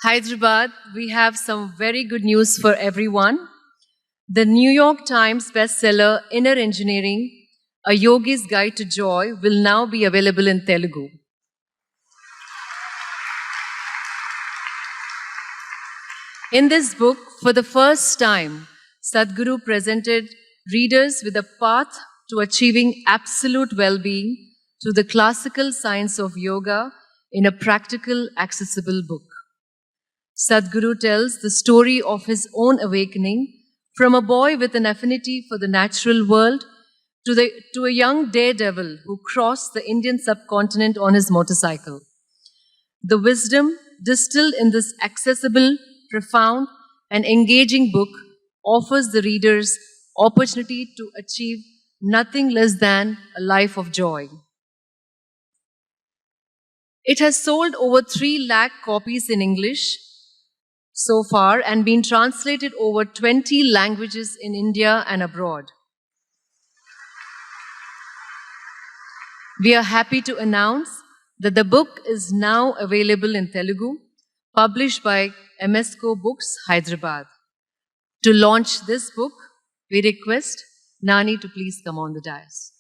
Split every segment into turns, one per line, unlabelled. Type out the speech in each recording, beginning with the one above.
Hyderabad, we have some very good news for everyone. The New York Times bestseller Inner Engineering, A Yogi's Guide to Joy will now be available in Telugu. In this book, for the first time, Sadhguru presented readers with a path to achieving absolute well-being through the classical science of yoga in a practical, accessible book. Sadhguru tells the story of his own awakening from a boy with an affinity for the natural world to a young daredevil who crossed the Indian subcontinent on his motorcycle. The wisdom distilled in this accessible, profound, and engaging book offers the readers opportunity to achieve nothing less than a life of joy. It has sold over 3 lakh copies in English so far and been translated over 20 languages in India and abroad. We are happy to announce that the book is now available in Telugu, published by MSCO Books, Hyderabad. To launch this book, we request Nani to please come on the dais.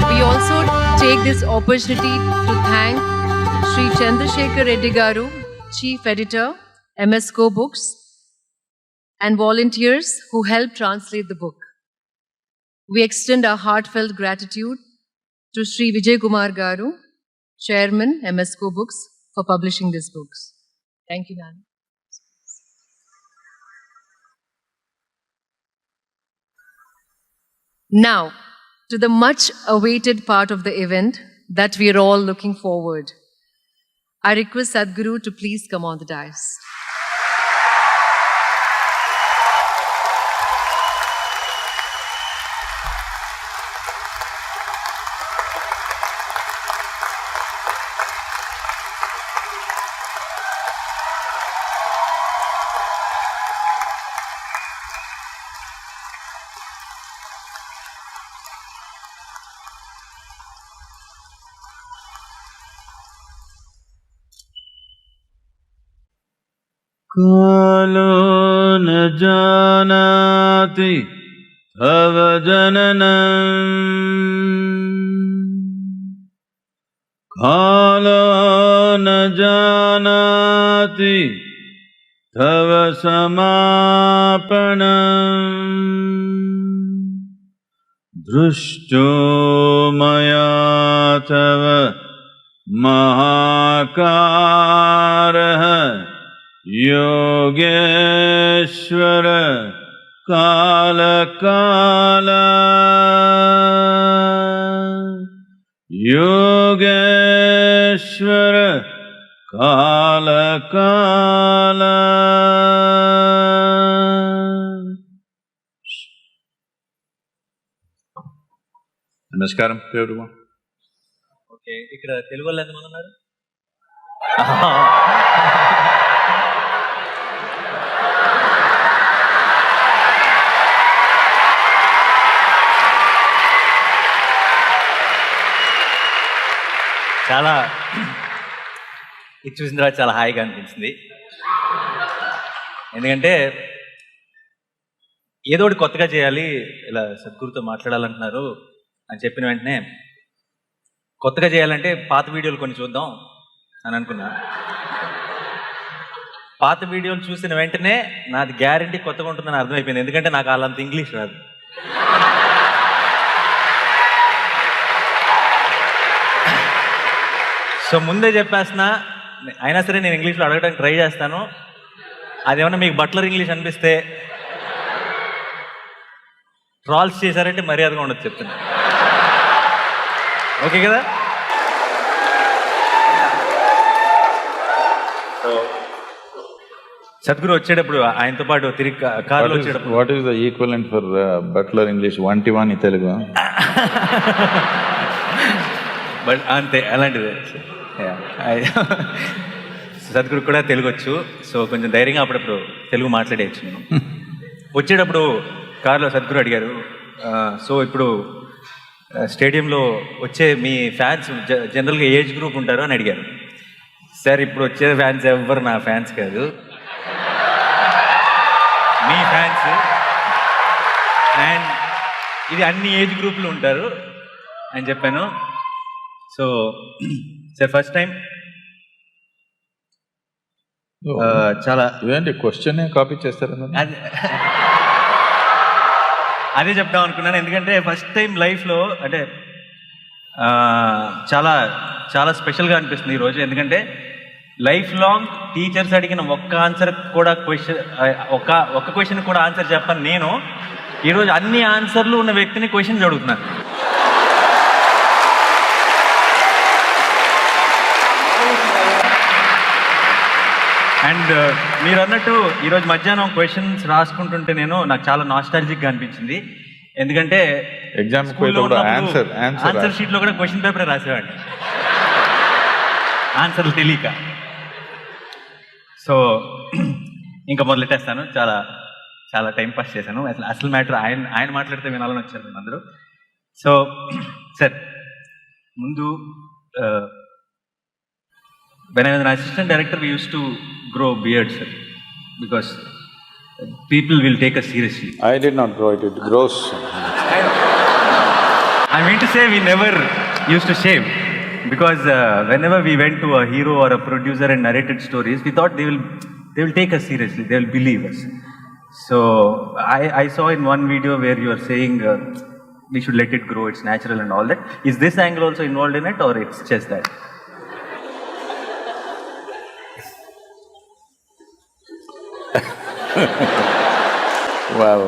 We also take this opportunity to thank Sri Chandrasekhar Reddy Garu, Chief Editor, MSCO Books, and volunteers who helped translate the book. We extend our heartfelt gratitude to Sri Vijay Kumar Garu, Chairman, MSCO Books, for publishing these books. Thank you, Nani. Now, to the much-awaited part of the event that we are all looking forward. I request Sadhguru to please come on the dais.
कालो न जानाति तव जननं कालो न जानाति तव समापनं दृष्टो मया तव महाकारः योगेश्वर काल काल योगेश्वर काल काल నమస్కారం ఎవరుమా
ఓకే ఇక్కడ తెలుగు వాళ్ళు ఎంతమంది ఉన్నారు చాలా ఇది చూసిన తర్వాత చాలా హాయిగా అనిపించింది ఎందుకంటే ఏదో ఒకటి కొత్తగా చేయాలి ఇలా సద్గురుతో మాట్లాడాలంటున్నారు అని చెప్పిన వెంటనే కొత్తగా చేయాలంటే పాత వీడియోలు కొన్ని చూద్దాం అని అనుకున్నా పాత వీడియోలు చూసిన వెంటనే నాది గ్యారంటీ కొత్తగా ఉంటుందని అర్థమైపోయింది ఎందుకంటే నాకు వాళ్ళంత ఇంగ్లీష్ రాదు సో ముందే చెప్పేస్తున్నా అయినా సరే నేను ఇంగ్లీష్లో అడగడానికి ట్రై చేస్తాను అదేమన్నా మీకు బట్లర్ ఇంగ్లీష్ అనిపిస్తే ట్రాల్స్ చేశారంటే మర్యాదగా ఉండదు చెప్తున్నా ఓకే కదా సద్గురు వచ్చేటప్పుడు ఆయనతో పాటు తిరిగి కార్లో వచ్చేటప్పుడు
what is the equivalent for butler English 1 Telugu
but అంతే అలాంటిదే సద్గురు కూడా తెలుగు వచ్చు సో కొంచెం ధైర్యంగా అప్పుడప్పుడు తెలుగు మాట్లాడేయచ్చు నేను వచ్చేటప్పుడు కారులో సద్గురు అడిగారు, సో ఇప్పుడు స్టేడియంలో వచ్చే మీ ఫ్యాన్స్ జనరల్గా ఏజ్ గ్రూప్ ఉంటారు అని అడిగారు. సార్ ఇప్పుడు వచ్చే ఫ్యాన్స్ ఎవ్వరు నా ఫ్యాన్స్ కాదు, మీ ఫ్యాన్స్, అండ్ ఇది అన్ని ఏజ్ గ్రూపులు ఉంటారు అని చెప్పాను. సో సార్ ఫస్ట్ టైం చాలా
ఇదేంటి క్వశ్చన్ కాపీ చేస్తారు?
అదే చెప్దాం అనుకున్నాను, ఎందుకంటే ఫస్ట్ టైం లైఫ్లో అంటే చాలా చాలా స్పెషల్గా అనిపిస్తుంది ఈరోజు. ఎందుకంటే లైఫ్ లాంగ్ టీచర్స్ అడిగిన ఒక్క ఆన్సర్ కూడా ఒక్క క్వశ్చన్ కూడా ఆన్సర్ చెప్పాను నేను. ఈరోజు అన్ని ఆన్సర్లు ఉన్న వ్యక్తిని క్వశ్చన్స్ అడుగుతున్నాను. అండ్ మీరు అన్నట్టు ఈరోజు మధ్యాహ్నం క్వశ్చన్స్ రాసుకుంటుంటే నాకు చాలా నాస్టాలజిక్గా అనిపించింది. ఎందుకంటే
ఎగ్జామ్
ఆన్సర్ షీట్లో కూడా క్వశ్చన్ పేపర్ రాసేవాడిని ఆన్సర్లు తెలియక. సో ఇంకా మొదలెట్టేస్తాను. చాలా చాలా టైం పాస్ చేశాను. అసలు మ్యాటర్ ఆయన మాట్లాడితే వినాలని వచ్చారు అందరూ. సో సార్ ముందు when I was an assistant director, we used to grow beards, sir, because people will take us seriously.
I did not grow it, it grows.
I mean to say we never used to shave, because whenever we went to a hero or a producer and narrated stories, we thought they will take us seriously, they will believe us. So I saw in one video where you are saying we should let it grow, it's natural and all that. Is this angle also involved in it, or it's just that?
Well,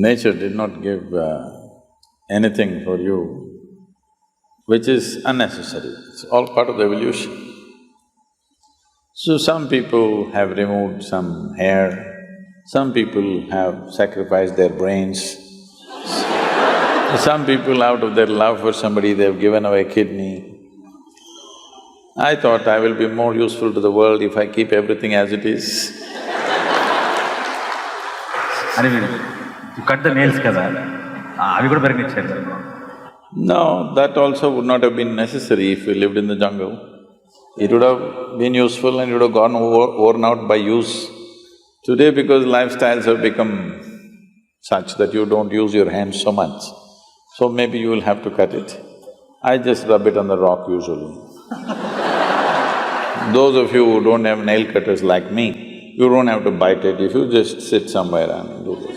nature did not give anything for you which is unnecessary. It's all part of the evolution. So some people have removed some hair, some people have sacrificed their brains, some people out of their love for somebody they've given away kidney. I thought I will be more useful to the world if I keep everything as it is.
You cut the nails kada?
No, that also would not have been necessary if we lived in the jungle. It would have been useful and it would have gone worn out by use. Today, because lifestyles have become such that you don't use your hands so much, so maybe you will have to cut it. I just rub it on the rock usually. Those of you who don't have nail cutters like me, you don't have to bite it, if you just sit somewhere and do this.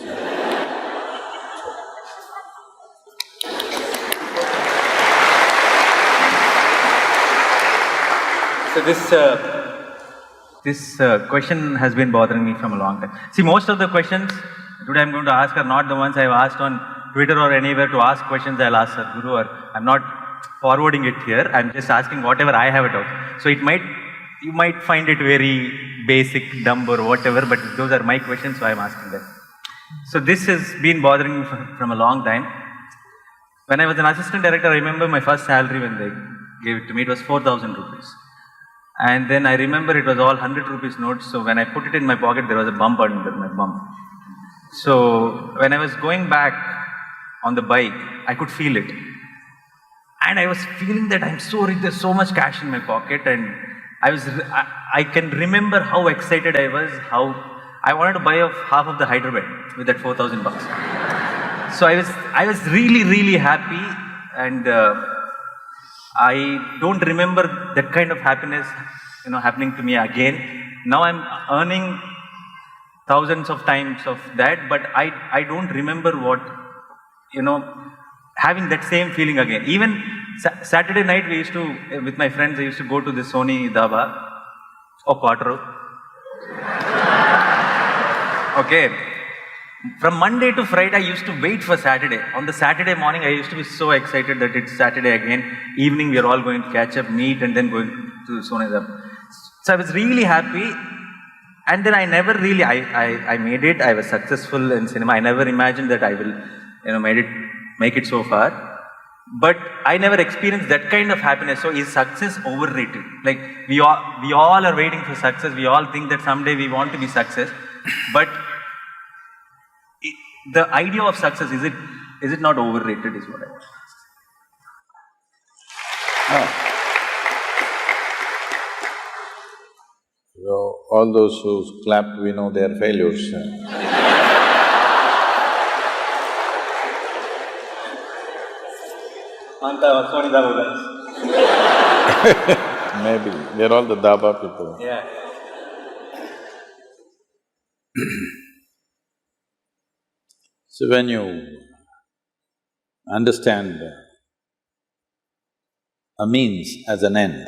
So this question has been bothering me from a long time. See, most of the questions today I'm going to ask are not the ones I've asked on Twitter or anywhere. To ask questions I'll ask Sadhguru, or I'm not forwarding it here, I'm just asking whatever I have it out. So you might find it very basic, dumb or whatever, but those are my questions, so I'm asking them. So this has been bothering me from a long time. When I was an assistant director, I remember my first salary when they gave it to me, it was 4,000 rupees. And then I remember it was all 100 rupees notes, so when I put it in my pocket, there was a bump under my bum. So when I was going back on the bike, I could feel it. And I was feeling that I'm so rich, there's so much cash in my pocket, and I can remember how excited I was, how I wanted to buy off half of the Hyderabad with that 4,000 bucks. So I was really, really happy, and I don't remember that kind of happiness, happening to me again. Now I'm earning thousands of times of that, but I don't remember what, having that same feeling again. Even Saturday night we used to, with my friends, I used to go to the Sony Dhaba or Quattro. Okay. From Monday to Friday, I used to wait for Saturday. On the Saturday morning, I used to be so excited that it's Saturday again. Evening, we are all going to catch up, meet, and then going to Sony Dhaba. So I was really happy. And then I never really, I made it. I was successful in cinema. I never imagined that I will, make it so far. But I never experienced that kind of happiness. So is success overrated? Like we all are waiting for success. We all think that someday we want to be success. But the idea of success, is it not overrated is what I want.
No. So, all those who clapped, we know they are failures. Maybe, they're all the Daba people.
Yeah.
So when you understand a means as an end,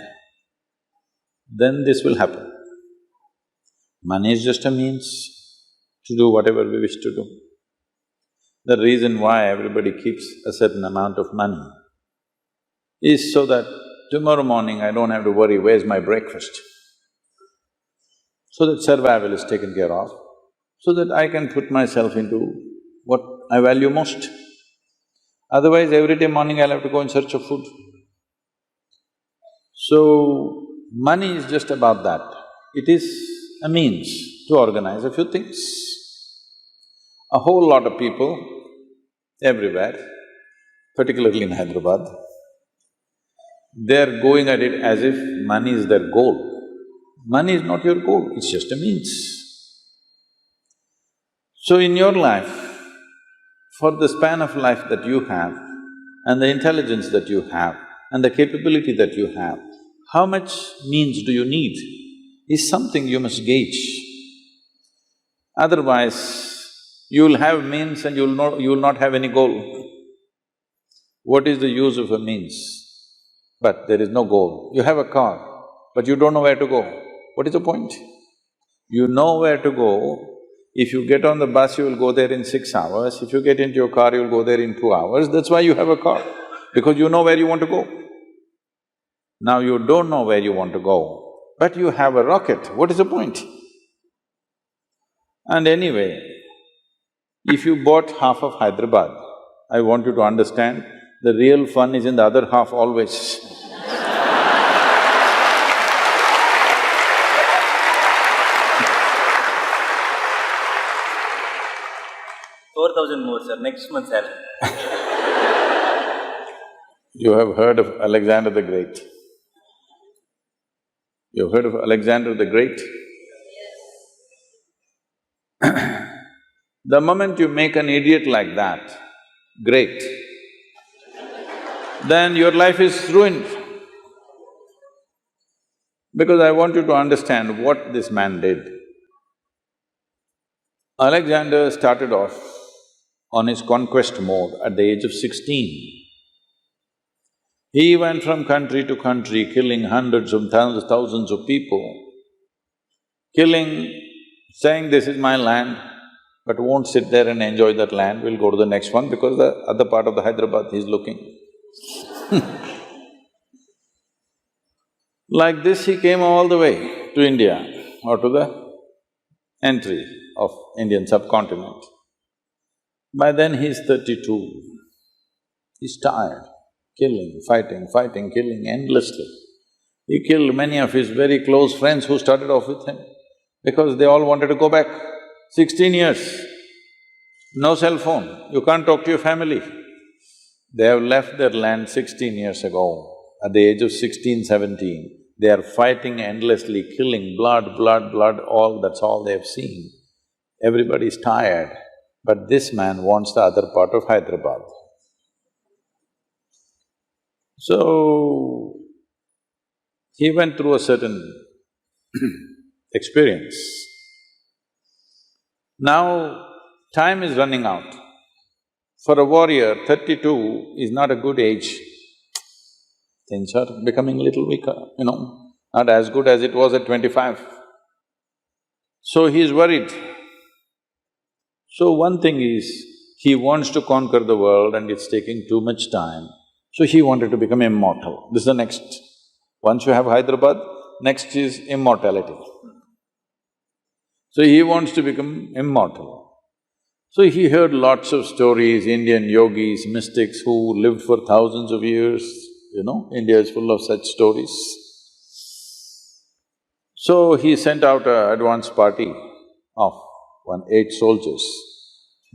then this will happen. Money is just a means to do whatever we wish to do. The reason why everybody keeps a certain amount of money is so that tomorrow morning I don't have to worry, where's my breakfast? So that survival is taken care of, so that I can put myself into what I value most. Otherwise, every day morning I'll have to go in search of food. So, money is just about that. It is a means to organize a few things. A whole lot of people everywhere, particularly in Hyderabad, they're going at it as if money is their goal. Money is not your goal, it's just a means. So in your life, for the span of life that you have and the intelligence that you have and the capability that you have, how much means do you need is something you must gauge. Otherwise, you'll have means and you'll not have any goal. What is the use of a means? But there is no goal. You have a car, but you don't know where to go. What is the point? You know where to go. If you get on the bus, you will go there in 6 hours. If you get into your car, you'll go there in 2 hours. That's why you have a car, because you know where you want to go. Now you don't know where you want to go, but you have a rocket. What is the point? And anyway, if you bought half of Hyderabad, I want you to understand, the real fun is in the other half always.
4,000 more, sir, next month's salary.
You have heard of Alexander the Great? You've heard of Alexander the Great? The moment you make an idiot like that great, then your life is ruined. Because I want you to understand what this man did. Alexander started off on his conquest mode at the age of 16. He went from country to country, killing hundreds of thousands of people, saying, this is my land, but won't sit there and enjoy that land, we'll go to the next one because the other part of the Hyderabad he's looking. Like this, he came all the way to India or to the entry of Indian subcontinent. By then he's 32. He's tired, killing, fighting, killing endlessly. He killed many of his very close friends who started off with him because they all wanted to go back. 16 years, no cell phone, you can't talk to your family. They have left their land 16 years ago. At the age of 16, 17, they are fighting endlessly, killing, blood, that's all they have seen. Everybody's tired, but this man wants the other part of Hyderabad. So, he went through a certain experience. Now, time is running out. For a warrior, 32 is not a good age. Things are becoming a little weaker, not as good as it was at 25. So he is worried. So one thing is, he wants to conquer the world and it's taking too much time, so he wanted to become immortal. This is the next. Once you have Hyderabad, next is immortality. So he wants to become immortal. So he heard lots of stories, Indian yogis, mystics who lived for thousands of years, India is full of such stories. So he sent out an advance party of 8 soldiers.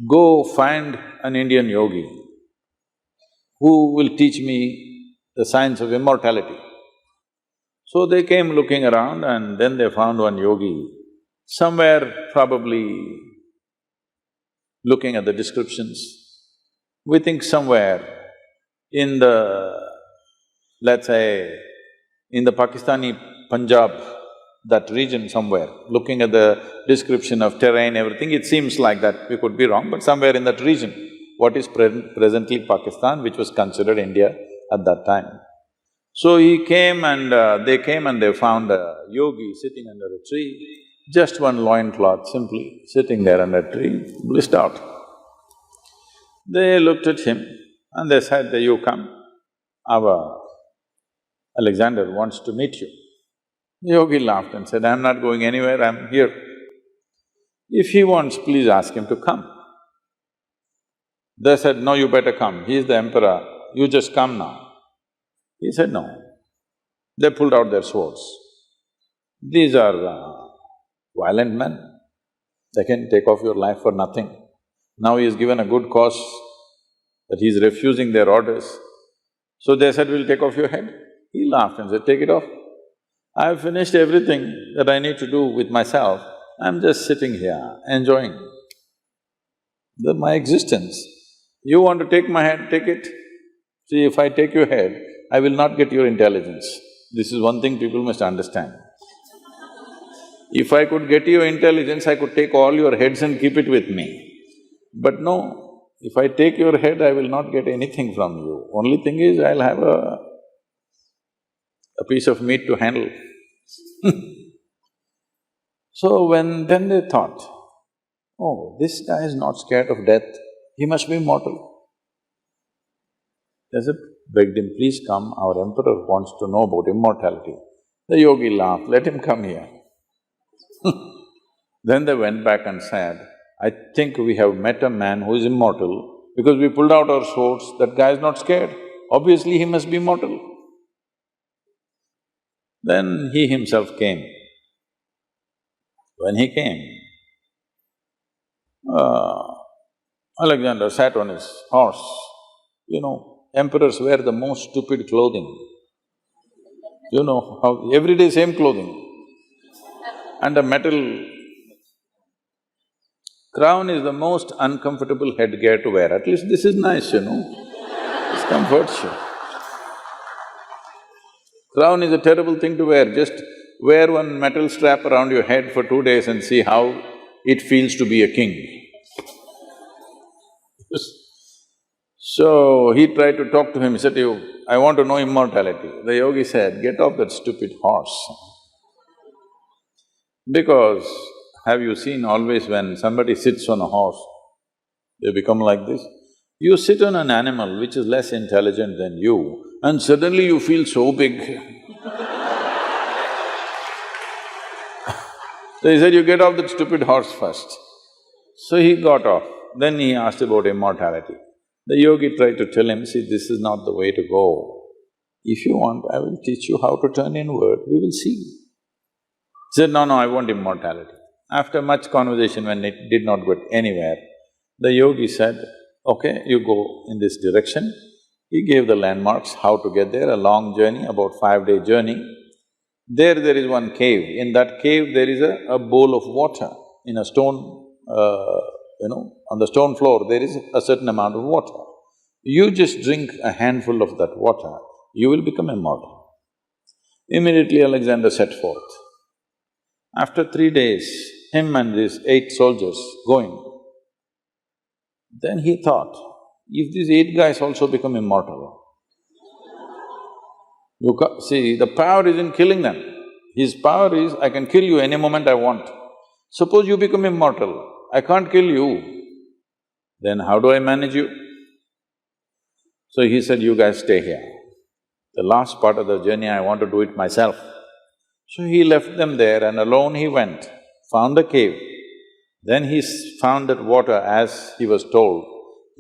Go find an Indian yogi who will teach me the science of immortality. So they came looking around and then they found one yogi, somewhere probably looking at the descriptions. We think somewhere in let's say, in the Pakistani Punjab, that region somewhere, looking at the description of terrain, everything, it seems like that. We could be wrong, but somewhere in that region, what is presently Pakistan, which was considered India at that time. So he came and they came and they found a yogi sitting under a tree, just one loincloth simply, sitting there under a tree, blissed out. They looked at him and they said, "You come, our Alexander wants to meet you." The yogi laughed and said, "I'm not going anywhere, I'm here. If he wants, please ask him to come." They said, "No, you better come, he is the emperor, you just come now." He said, "No." They pulled out their swords. These are violent men, they can take off your life for nothing. Now he has given a good cause that he is refusing their orders. So they said, "We'll take off your head." He laughed and said, "Take it off. I've finished everything that I need to do with myself, I'm just sitting here, enjoying my existence. You want to take my head, take it. See, if I take your head, I will not get your intelligence. This is one thing people must understand. If I could get your intelligence, I could take all your heads and keep it with me. But no, if I take your head, I will not get anything from you. Only thing is, I'll have a piece of meat to handle." So then they thought, "Oh, this guy is not scared of death, he must be immortal." They said, begged him, "Please come, our emperor wants to know about immortality." The yogi laughed, "Let him come here." Then they went back and said, "I think we have met a man who is immortal because we pulled out our swords, that guy is not scared, obviously he must be immortal." Then he himself came. When he came, Alexander sat on his horse. Emperors wear the most stupid clothing. How… every day same clothing. And a metal crown is the most uncomfortable headgear to wear. At least this is nice, this comforts you. Crown is a terrible thing to wear, just wear one metal strap around your head for 2 days and see how it feels to be a king. So he tried to talk to him, he said, "I want to know immortality." The yogi said, "Get off that stupid horse." Because have you seen always when somebody sits on a horse, they become like this? You sit on an animal which is less intelligent than you and suddenly you feel so big. So he said, "You get off that stupid horse first." So he got off. Then he asked about immortality. The yogi tried to tell him, "See, this is not the way to go. If you want, I will teach you how to turn inward, we will see." He said, "No, I want immortality." After much conversation, when it did not go anywhere, the yogi said, "Okay, you go in this direction." He gave the landmarks, how to get there, a long journey, about 5-day journey. There is one cave. In that cave, there is a bowl of water in a stone, on the stone floor, there is a certain amount of water. You just drink a handful of that water, you will become immortal. Immediately Alexander set forth. After 3 days, him and these 8 soldiers going, then he thought, if these 8 guys also become immortal, see, the power is in killing them. His power is, I can kill you any moment I want. Suppose you become immortal, I can't kill you, then how do I manage you? So he said, "You guys stay here. The last part of the journey I want to do it myself." So he left them there and alone he went, found the cave. Then he found that water as he was told.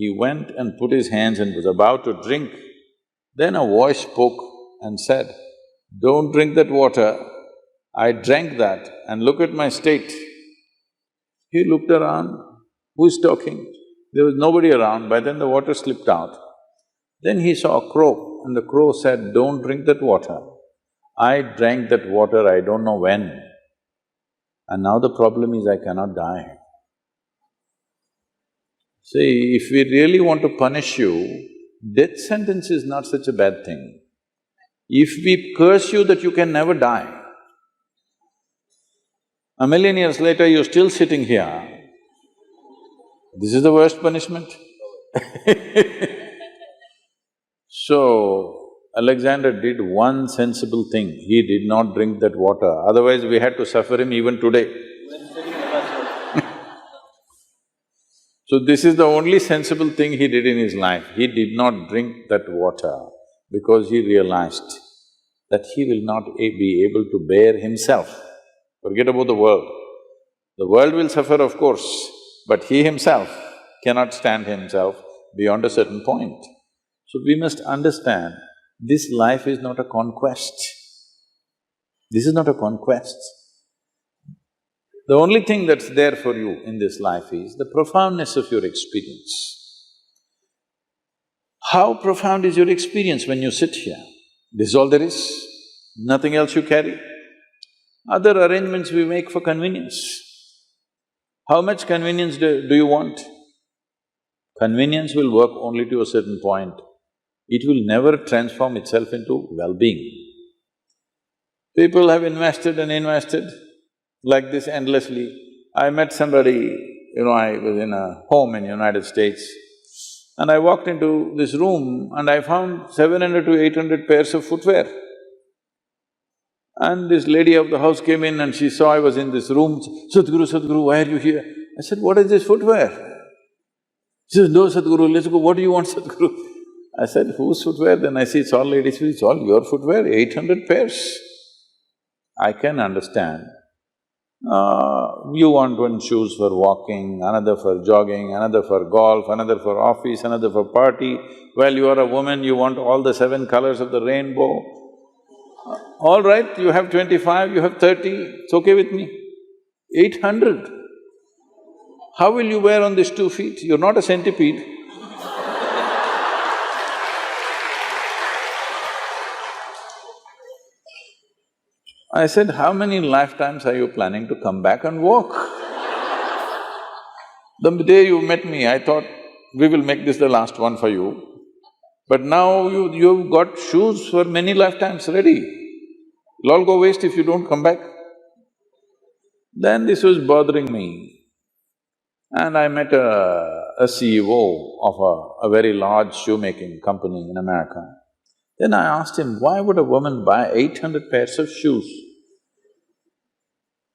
He went and put his hands and was about to drink. Then a voice spoke and said, "Don't drink that water. I drank that and look at my state." He looked around, who is talking? There was nobody around, by then the water slipped out. Then he saw a crow and the crow said, "Don't drink that water. I drank that water I don't know when, and now the problem is I cannot die." See, if we really want to punish you, death sentence is not such a bad thing. If we curse you that you can never die, a million years later you're still sitting here, this is the worst punishment. So, Alexander did one sensible thing, he did not drink that water, otherwise we had to suffer him even today. So this is the only sensible thing he did in his life, he did not drink that water because he realized that he will not be able to bear himself. Forget about the world. The world will suffer, of course, but he himself cannot stand himself beyond a certain point. So we must understand, this life is not a conquest. This is not a conquest. The only thing that's there for you in this life is the profoundness of your experience. How profound is your experience when you sit here? This is all there is, nothing else you carry. Other arrangements we make for convenience. How much convenience do you want? Convenience will work only to a certain point. It will never transform itself into well-being. People have invested and invested like this endlessly. I met somebody, I was in a home in United States, and I walked into this room and I found 700 to 800 pairs of footwear. And this lady of the house came in and she saw I was in this room, "Sadhguru, Sadhguru, why are you here?" I said, "What is this footwear?" She says, "No, Sadhguru, let's go, what do you want, Sadhguru?" I said, "Whose footwear?" Then I see it's all ladies' feet, "It's all your footwear, 800 pairs." I can understand. You want one shoes for walking, another for jogging, another for golf, another for office, another for party. Well, you are a woman, you want all the 7 colors of the rainbow. All right, you have 25, you have 30, it's okay with me. 800. How will you wear on these 2 feet? You're not a centipede. I said, "How many lifetimes are you planning to come back and walk?" The day you met me, I thought, we will make this the last one for you. But now you've got shoes for many lifetimes ready. It'll all go waste if you don't come back. Then this was bothering me. And I met a CEO of a very large shoemaking company in America. Then I asked him, why would a woman buy 800 pairs of shoes?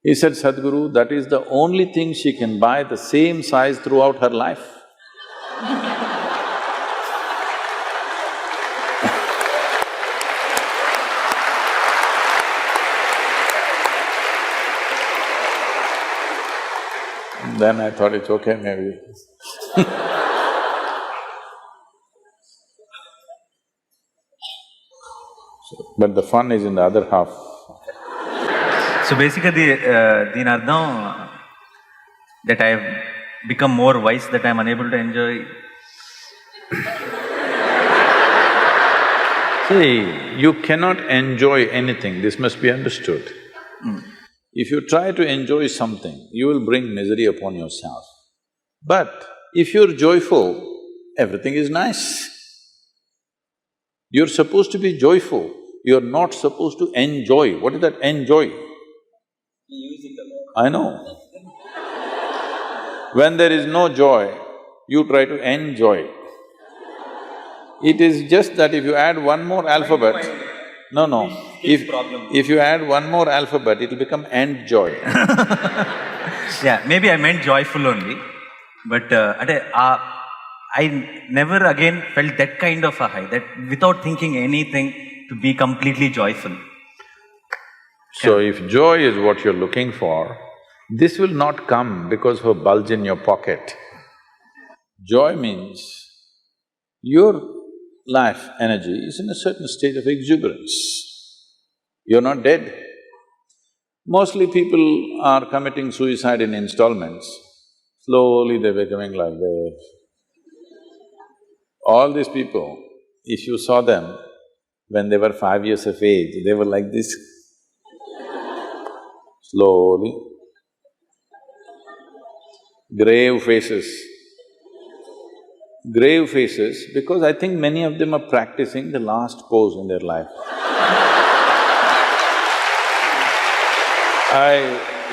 He said, "Sadhguru, that is the only thing she can buy the same size throughout her life." Then I thought it's okay, maybe. But the fun is in the other half.
So basically, దీని అర్థం that I have become more wise, that I am unable to enjoy.
See, you cannot enjoy anything, this must be understood. If you try to enjoy something, you will bring misery upon yourself. But if you're joyful, everything is nice. You're supposed to be joyful, you're not supposed to enjoy. What is that enjoy? I know. When there is no joy, you try to enjoy. It is just that if you add one more alphabet… No. If you add one more alphabet, it'll become end-joy.
Yeah, maybe I meant joyful only, but I never again felt that kind of a high, that without thinking anything, to be completely joyful.
So if joy is what you're looking for, This will not come because of a bulge in your pocket. Joy means your life energy is in a certain state of exuberance. You're not dead. Mostly people are committing suicide in installments. Slowly they're becoming like this. All these people, if you saw them when they were 5 years of age, they were like this. Slowly. Grave faces. Grave faces because I think many of them are practicing the last pose in their life.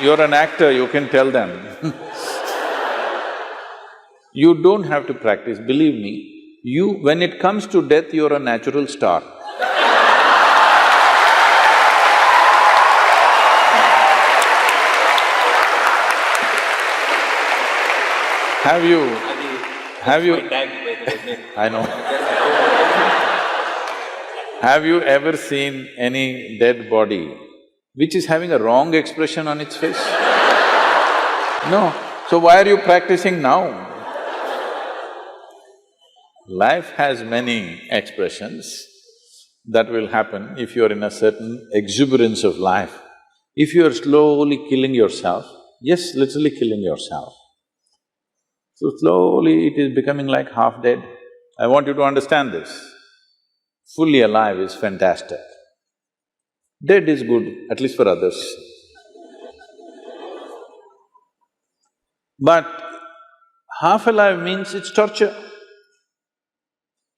You're an actor, you can tell them. You don't have to practice, believe me. When it comes to death, you're a natural star. Have you… I know. Have you ever seen any dead body which is having a wrong expression on its face? No. So why are you practicing now? Life has many expressions that will happen if you're in a certain exuberance of life. If you're slowly killing yourself, yes, literally killing yourself, so slowly it is becoming like half dead. I want you to understand this. Fully alive is fantastic. Dead is good, at least for others. But half alive means it's torture.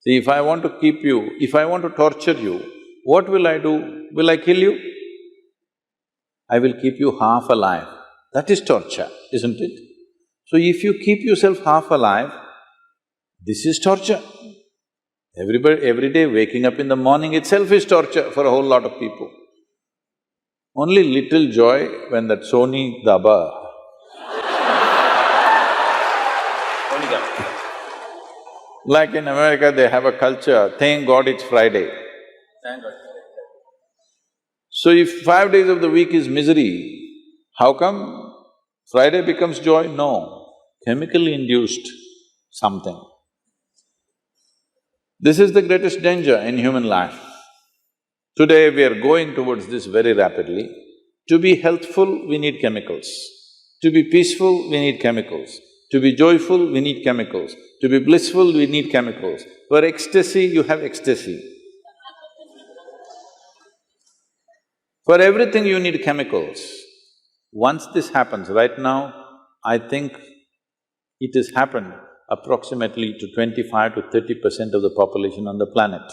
See, if I want to keep you, if I want to torture you, what will I do? Will I kill you? I will keep you half alive. That is torture, isn't it? So if you keep yourself half alive, this is torture. Every day waking up in the morning itself is torture for a whole lot of people. Only little joy when that Sony Daba like in America, they have a culture, thank God it's Friday.
Thank God.
So if 5 days of the week is misery, how come Friday becomes joy? No, chemically induced something. This is the greatest danger in human life. Today we are going towards this very rapidly. To be healthful, we need chemicals. To be peaceful, we need chemicals. To be joyful, we need chemicals. To be blissful, we need chemicals. For ecstasy, you have ecstasy. For everything you need chemicals. Once this happens, right now, I think it has happened approximately to 25 to 30% of the population on the planet.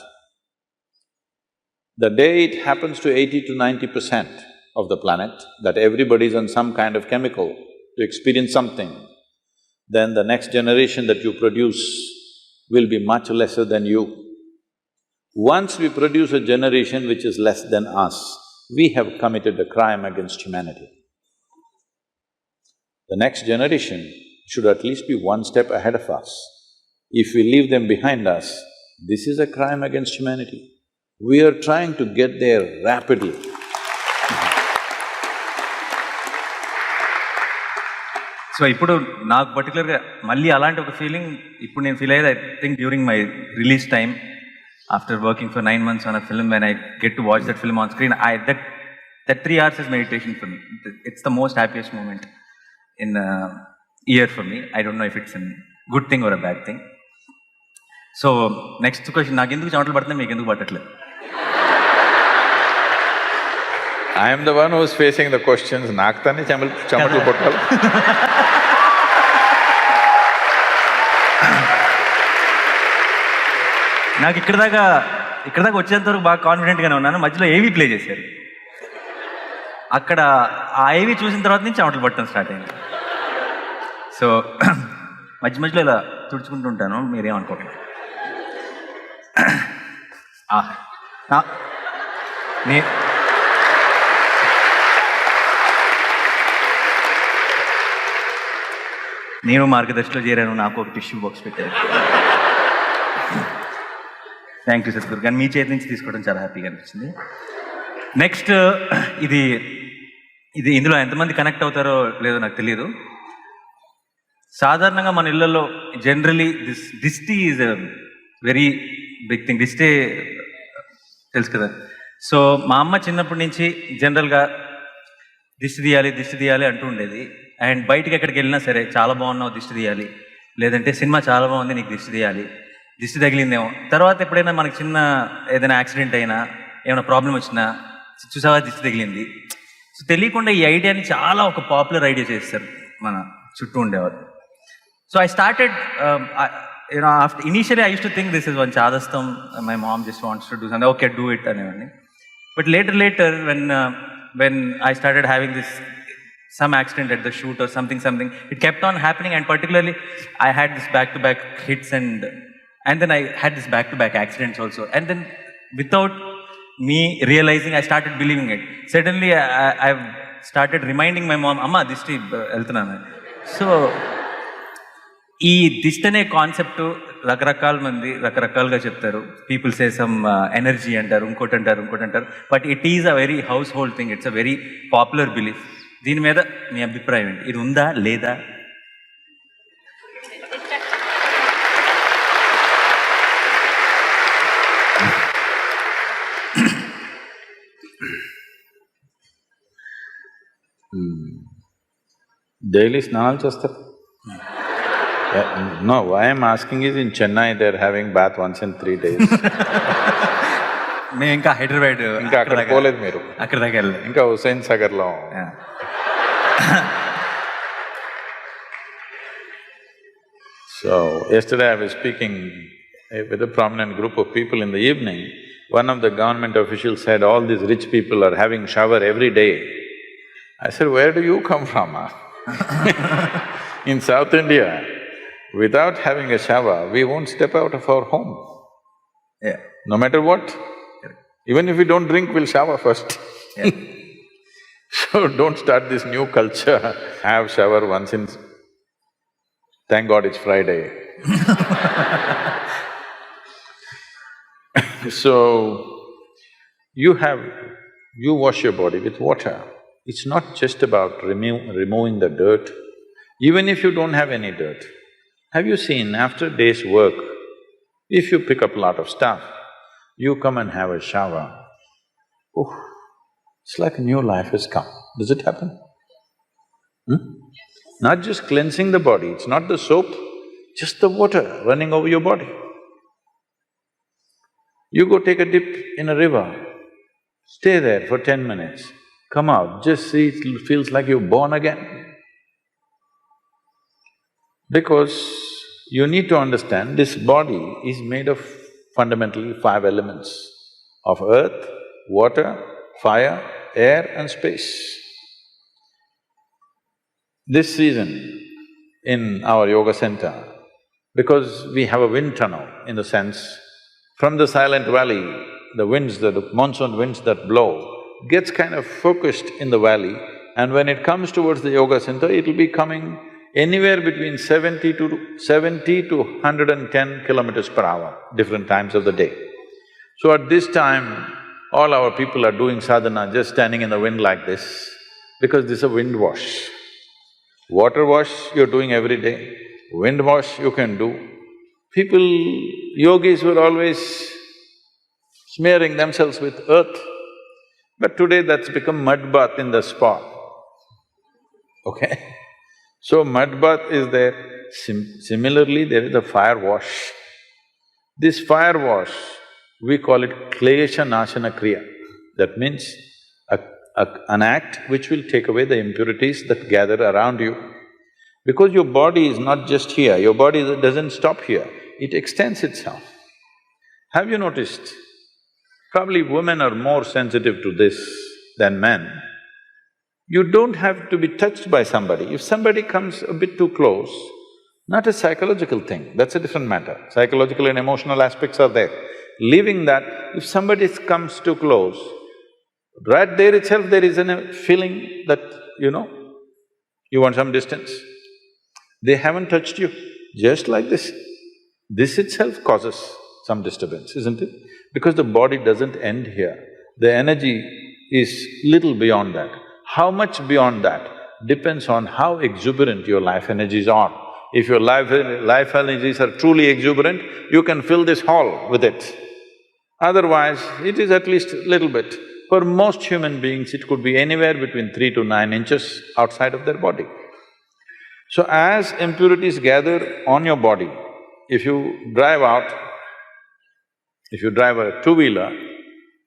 The day it happens to 80 to 90% of the planet, that everybody is on some kind of chemical to experience something, then the next generation that you produce will be much lesser than you. Once we produce a generation which is less than us, we have committed a crime against humanity. The next generation should at least be one step ahead of us. If we leave them behind us, this is a crime against humanity. We are trying to get there rapidly.
So ఇప్పుడు నాకు పర్టికులర్గా మళ్ళీ అలాంటి ఒక feeling ఇప్పుడు నేను feel అయ్యేది I think during my release time after working for 9 months on a film when I get to watch that film on screen that 3 hours is meditation for me. It's the most happiest moment in a year for me. I don't know if it's a good thing or a bad thing. So next question, నాకు ఎందుకు చెమటలు పడుతుంది, మీకు ఎందుకు పట్టట్లేదు?
I am the one who is facing the questions, నాకు తానే చెమటలు పట్టాలి.
నాకు ఇక్కడ దాకా వచ్చేంత వరకు బాగా కాన్ఫిడెంట్గానే ఉన్నాను. మధ్యలో ఏవీ ప్లే చేశారు. అక్కడ ఆ ఏవీ చూసిన తర్వాత నుంచి చెమటలు పట్టడం స్టార్ట్ అయింది. సో మధ్యలో ఇలా తుడుచుకుంటూ ఉంటాను, మీరేమనుకోకండి. నేను మార్గదర్శిలో చేరాను, నాకు ఒక టిష్యూ బాక్స్ పెట్టారు. Thank you Sadhguru. కానీ మీ చేతి నుంచి తీసుకోవడం చాలా హ్యాపీగా అనిపించింది. నెక్స్ట్ ఇది ఇందులో ఎంతమంది కనెక్ట్ అవుతారో లేదో నాకు తెలియదు. సాధారణంగా మన ఇళ్లలో జనరలీ దిష్టి is a very big thing. దిష్టి తెలుసు కదా. సో మా అమ్మ చిన్నప్పటి నుంచి జనరల్గా దిష్టి తీయాలి అంటూ ఉండేది. అండ్ బయటికి ఎక్కడికి వెళ్ళినా సరే, చాలా బాగున్నావు దిష్టి తీయాలి, లేదంటే సినిమా చాలా బాగుంది నీకు దిష్టి తీయాలి, దిష్టి తగిలిందేమో. తర్వాత ఎప్పుడైనా మనకి చిన్న ఏదైనా యాక్సిడెంట్ అయినా, ఏమైనా ప్రాబ్లం వచ్చినా, చూసావా దిష్టి తగిలింది. సో తెలియకుండా ఈ ఐడియాని చాలా ఒక పాపులర్ ఐడియా చేస్తారు మన చుట్టూ ఉండేవారు. So I started, after initially I used to think this is one chadastam, my mom just wants to do something, okay, do it అనేవాడిని. But later when I started having some accident at the shoot or something, it kept on happening, and particularly I had this back-to-back hits, and then I had this back-to-back accidents also, and then without me realizing, I started believing it. Suddenly I've started reminding my mom, amma dishti eltunana. So ఈ దిష్టి అనే concept రకరకాల మంది రకరకాలుగా చెప్తారు. People say some energy అంటారు, ఇంకోటి అంటారు. But it is a very house hold thing. It's a very popular belief. దీని మీద మీ అభిప్రాయం ఏంటి? ఇది ఉందా లేదా?
డైలీ స్నానాలు చేస్తారు. No, why I'm asking is in Chennai they're having bath once in 3 days.
మేము ఇంకా హైదరాబాద్
ఇంకా అక్కడ పోలేదు మీరు,
అక్కడ దాకా వెళ్ళలేదు.
ఇంకా హుస్సేన్ సాగర్లో. So yesterday I was speaking with a prominent group of people in the evening. One of the government officials said, all these rich people are having shower every day. I said, where do you come from? In South India, without having a shower, we won't step out of our home.
Yeah.
No matter what. Even if we don't drink, we'll shower first.
Yeah.
So don't start this new culture, have shower once in… Thank God it's Friday. So, you wash your body with water. It's not just about removing the dirt. Even if you don't have any dirt, have you seen after a day's work, if you pick up a lot of stuff, you come and have a shower, oh, it's like a new life has come. Does it happen? Not just cleansing the body, it's not the soap, just the water running over your body. You go take a dip in a river, stay there for 10 minutes, come out, just see, it feels like you're born again. Because you need to understand, this body is made of fundamentally 5 elements of earth, water, fire, air and space. This season in our yoga center, because we have a wind tunnel, in the sense, from the silent valley, the monsoon winds that blow gets kind of focused in the valley, and when it comes towards the yoga center, it'll be coming anywhere between 70 to 110 kilometers per hour, different times of the day. So at this time, all our people are doing sadhana just standing in the wind like this, because this is a wind wash. Water wash you're doing every day, wind wash you can do. People, yogis were always smearing themselves with earth, but today that's become mud bath in the spa, okay? So mud bath is there. Similarly, there is a fire wash. This fire wash, we call it klesha nashana kriya. That means an act which will take away the impurities that gather around you. Because your body is not just here, your body doesn't stop here, it extends itself. Have you noticed? Probably women are more sensitive to this than men. You don't have to be touched by somebody. If somebody comes a bit too close, not a psychological thing, that's a different matter. Psychological and emotional aspects are there. Leaving that, if somebody comes too close, right there itself there is a feeling that, you want some distance. They haven't touched you, just like this. This itself causes some disturbance, isn't it? Because the body doesn't end here, the energy is little beyond that. How much beyond that depends on how exuberant your life energies are. If your life energies are truly exuberant, you can fill this hall with it. Otherwise, it is at least a little bit. For most human beings, it could be anywhere between 3 to 9 inches outside of their body. So as impurities gather on your body, if you drive a two-wheeler,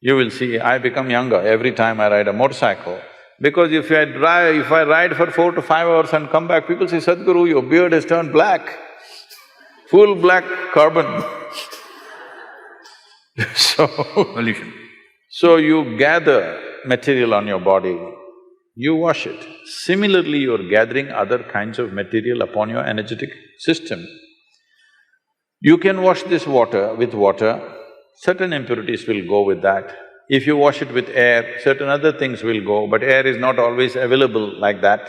you will see I become younger every time I ride a motorcycle. Because if I ride for 4 to 5 hours and come back, people say, Sadhguru, your beard has turned black, full black carbon.
Pollution.
So you gather material on your body, you wash it. Similarly, you're gathering other kinds of material upon your energetic system. You can wash this water with water, certain impurities will go with that. If you wash it with air, certain other things will go, but air is not always available like that.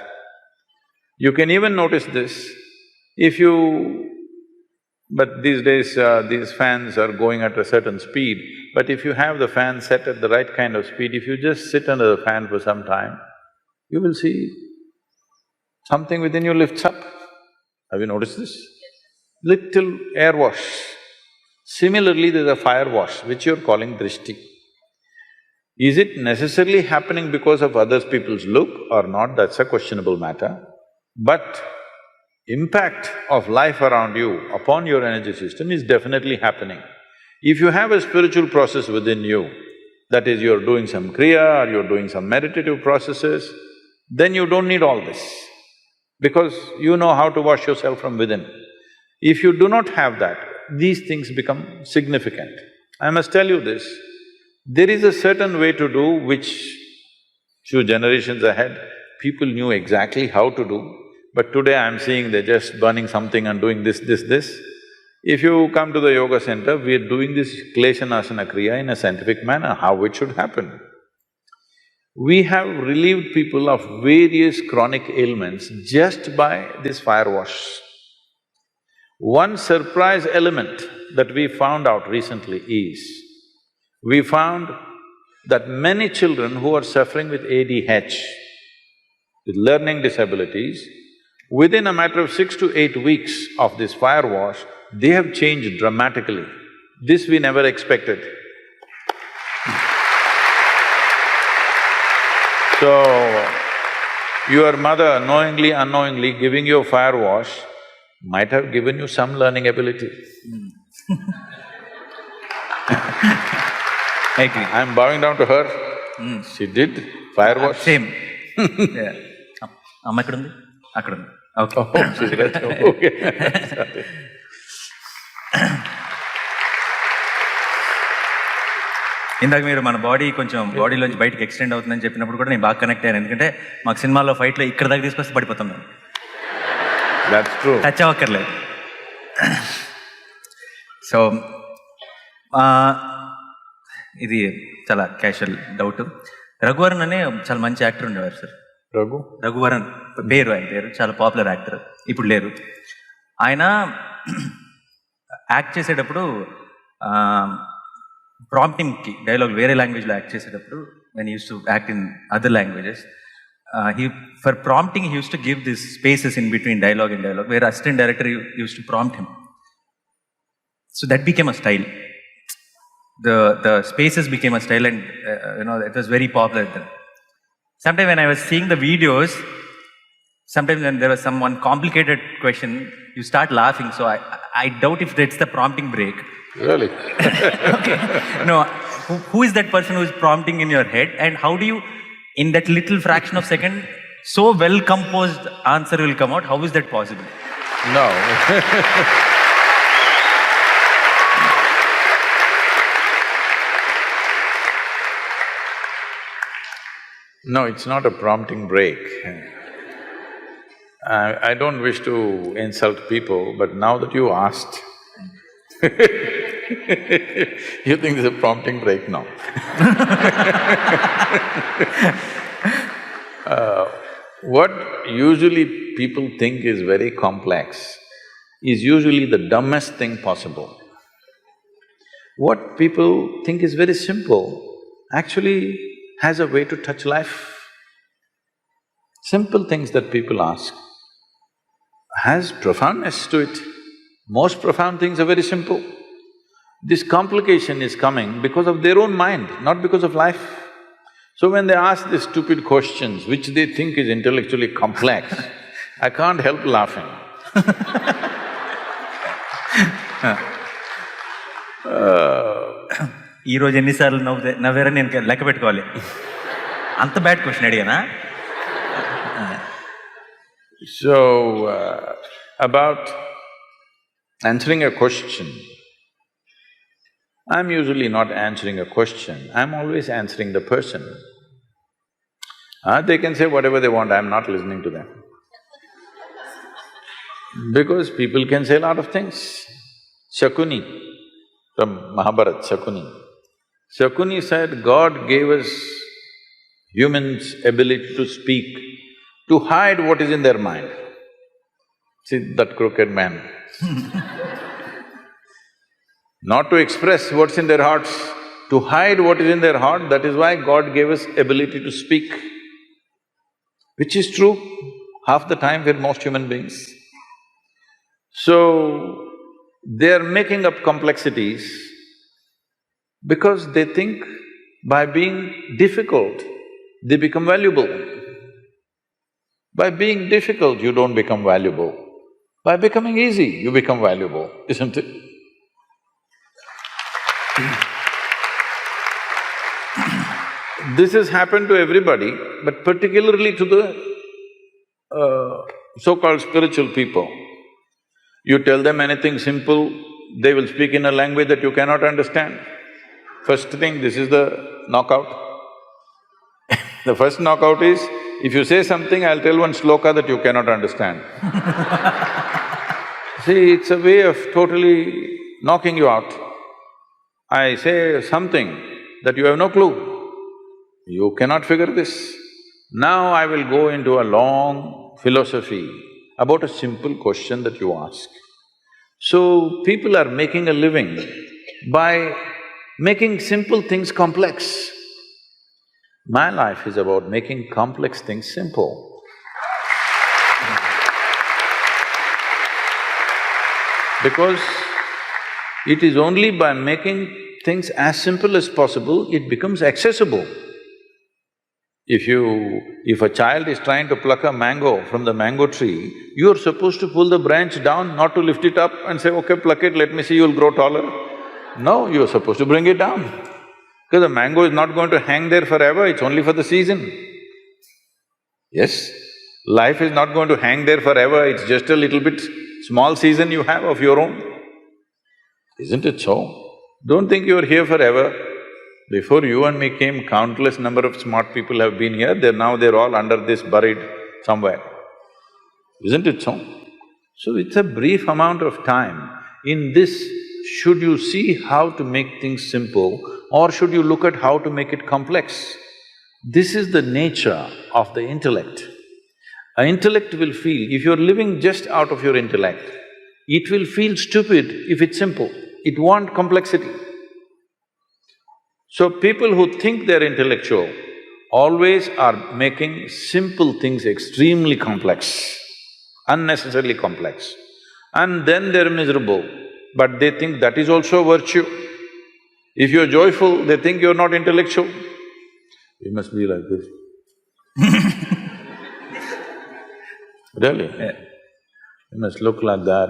You can even notice this, but these days, these fans are going at a certain speed, but if you have the fan set at the right kind of speed, if you just sit under the fan for some time, you will see something within you lifts up. Have you noticed this? Little air wash. Similarly, there's a fire wash, which you're calling drishti. Is it necessarily happening because of other people's look or not, that's a questionable matter. But impact of life around you upon your energy system is definitely happening. If you have a spiritual process within you, that is, you're doing some kriya or you're doing some meditative processes, then you don't need all this, because you know how to wash yourself from within. If you do not have that, these things become significant. I must tell you this, there is a certain way to do which few generations ahead, people knew exactly how to do, but today I'm seeing they're just burning something and doing this. If you come to the yoga center, we're doing this Kleshanasana Kriya in a scientific manner, how it should happen. We have relieved people of various chronic ailments just by this fire wash. One surprise element that we found out recently is, we found that many children who are suffering with ADH, with learning disabilities, within a matter of 6 to 8 weeks of this fire wash, they have changed dramatically. This we never expected. So, your mother knowingly, unknowingly giving you a fire wash might have given you some learning ability.
I agree.
I'm bowing down to her. She did fire wash.
Same. Yeah. Amma ekkundi? Akkundi. Okay.
Oh, she's right. Okay.
ఇందాక మీరు మన body కొంచెం బాడీలోంచి బయటకు extend అవుతుందని చెప్పినప్పుడు కూడా నేను బాగా కనెక్ట్ అయ్యాను, ఎందుకంటే మాకు సినిమాలో ఫైట్లో ఇక్కడ దాకా తీసుకొస్తే పడిపోతాం మేము.
That's true.
టచ్ అవ్వక్కర్లేదు. సో ఇది చాలా క్యాషువల్ డౌట్. రఘువరన్ అనే చాలా మంచి యాక్టర్ ఉండేవారు సార్. రఘువరన్ పేరు, ఆయన పేరు చాలా పాపులర్ యాక్టర్, ఇప్పుడు లేరు. ఆయన యాక్ట్ చేసేటప్పుడు ప్రాంప్టింగ్కి డైలాగ్ వేరే లాంగ్వేజ్లో యాక్ట్ చేసేటప్పుడు, when he used to act in other languages, for prompting he used to give these spaces in between dialogue and dialogue, where assistant director used to prompt him. So that became a style. The spaces became a style, and it was very popular then. Sometimes when I was seeing the videos, sometimes when there was some one complicated question, you start laughing. So I doubt if that's the prompting break.
Really?
Okay. No, who is that person who is prompting in your head, and how do you, in that little fraction of second, so well composed answer will come out? How is that possible?
No. No, it's not a prompting break. I don't wish to insult people, but now that you asked, you think there's a prompting break now. What usually people think is very complex is usually the dumbest thing possible. What people think is very simple actually has a way to touch life. Simple things that people ask has profoundness to it. Most profound things are very simple. This complication is coming because of their own mind, not because of life. So when they ask these stupid questions, which they think is intellectually complex, I can't help laughing.
ఈ రోజు ఎన్నిసార్లు నవ్వారని నేను లెక్క పెట్టుకోవాలి. అంత bad question అడిగానా?
So, about answering a question, I'm usually not answering a question, I'm always answering the person. They can say whatever they want, I'm not listening to them. Because people can say a lot of things. Shakuni, from Mahabharata, Shakuni said, God gave us humans ability to speak, to hide what is in their mind. See that crooked man. Not to express what's in their hearts, to hide what is in their heart, that is why God gave us ability to speak. Which is true half the time with most human beings. So, they are making up complexities because they think by being difficult, they become valuable. By being difficult, you don't become valuable. By becoming easy, you become valuable, isn't it? This has happened to everybody, but particularly to the so-called spiritual people. You tell them anything simple, they will speak in a language that you cannot understand. First thing, this is the knockout. The first knockout is, if you say something, I'll tell one sloka that you cannot understand. See, it's a way of totally knocking you out. I say something that you have no clue. You cannot figure this. Now I will go into a long philosophy about a simple question that you ask. So, people are making a living by making simple things complex. My life is about making complex things simple. Because it is only by making things as simple as possible, it becomes accessible. If a child is trying to pluck a mango from the mango tree, you're supposed to pull the branch down, not to lift it up and say, okay, pluck it, let me see, you'll grow taller. No, you're supposed to bring it down. Because the mango is not going to hang there forever, it's only for the season. Yes, life is not going to hang there forever, it's just a little bit small season you have of your own. Isn't it so? Don't think you're here forever. Before you and me came, countless number of smart people have been here, they're all under this buried somewhere. Isn't it so? So it's a brief amount of time. In this, should you see how to make things simple or should you look at how to make it complex? This is the nature of the intellect. An intellect will feel, if you're living just out of your intellect, it will feel stupid if it's simple. It wants complexity. So people who think they're intellectual always are making simple things extremely complex, unnecessarily complex. And then they're miserable, but they think that is also a virtue. If you're joyful, they think you're not intellectual. You must be like this. Really?
Yeah.
You must look like that.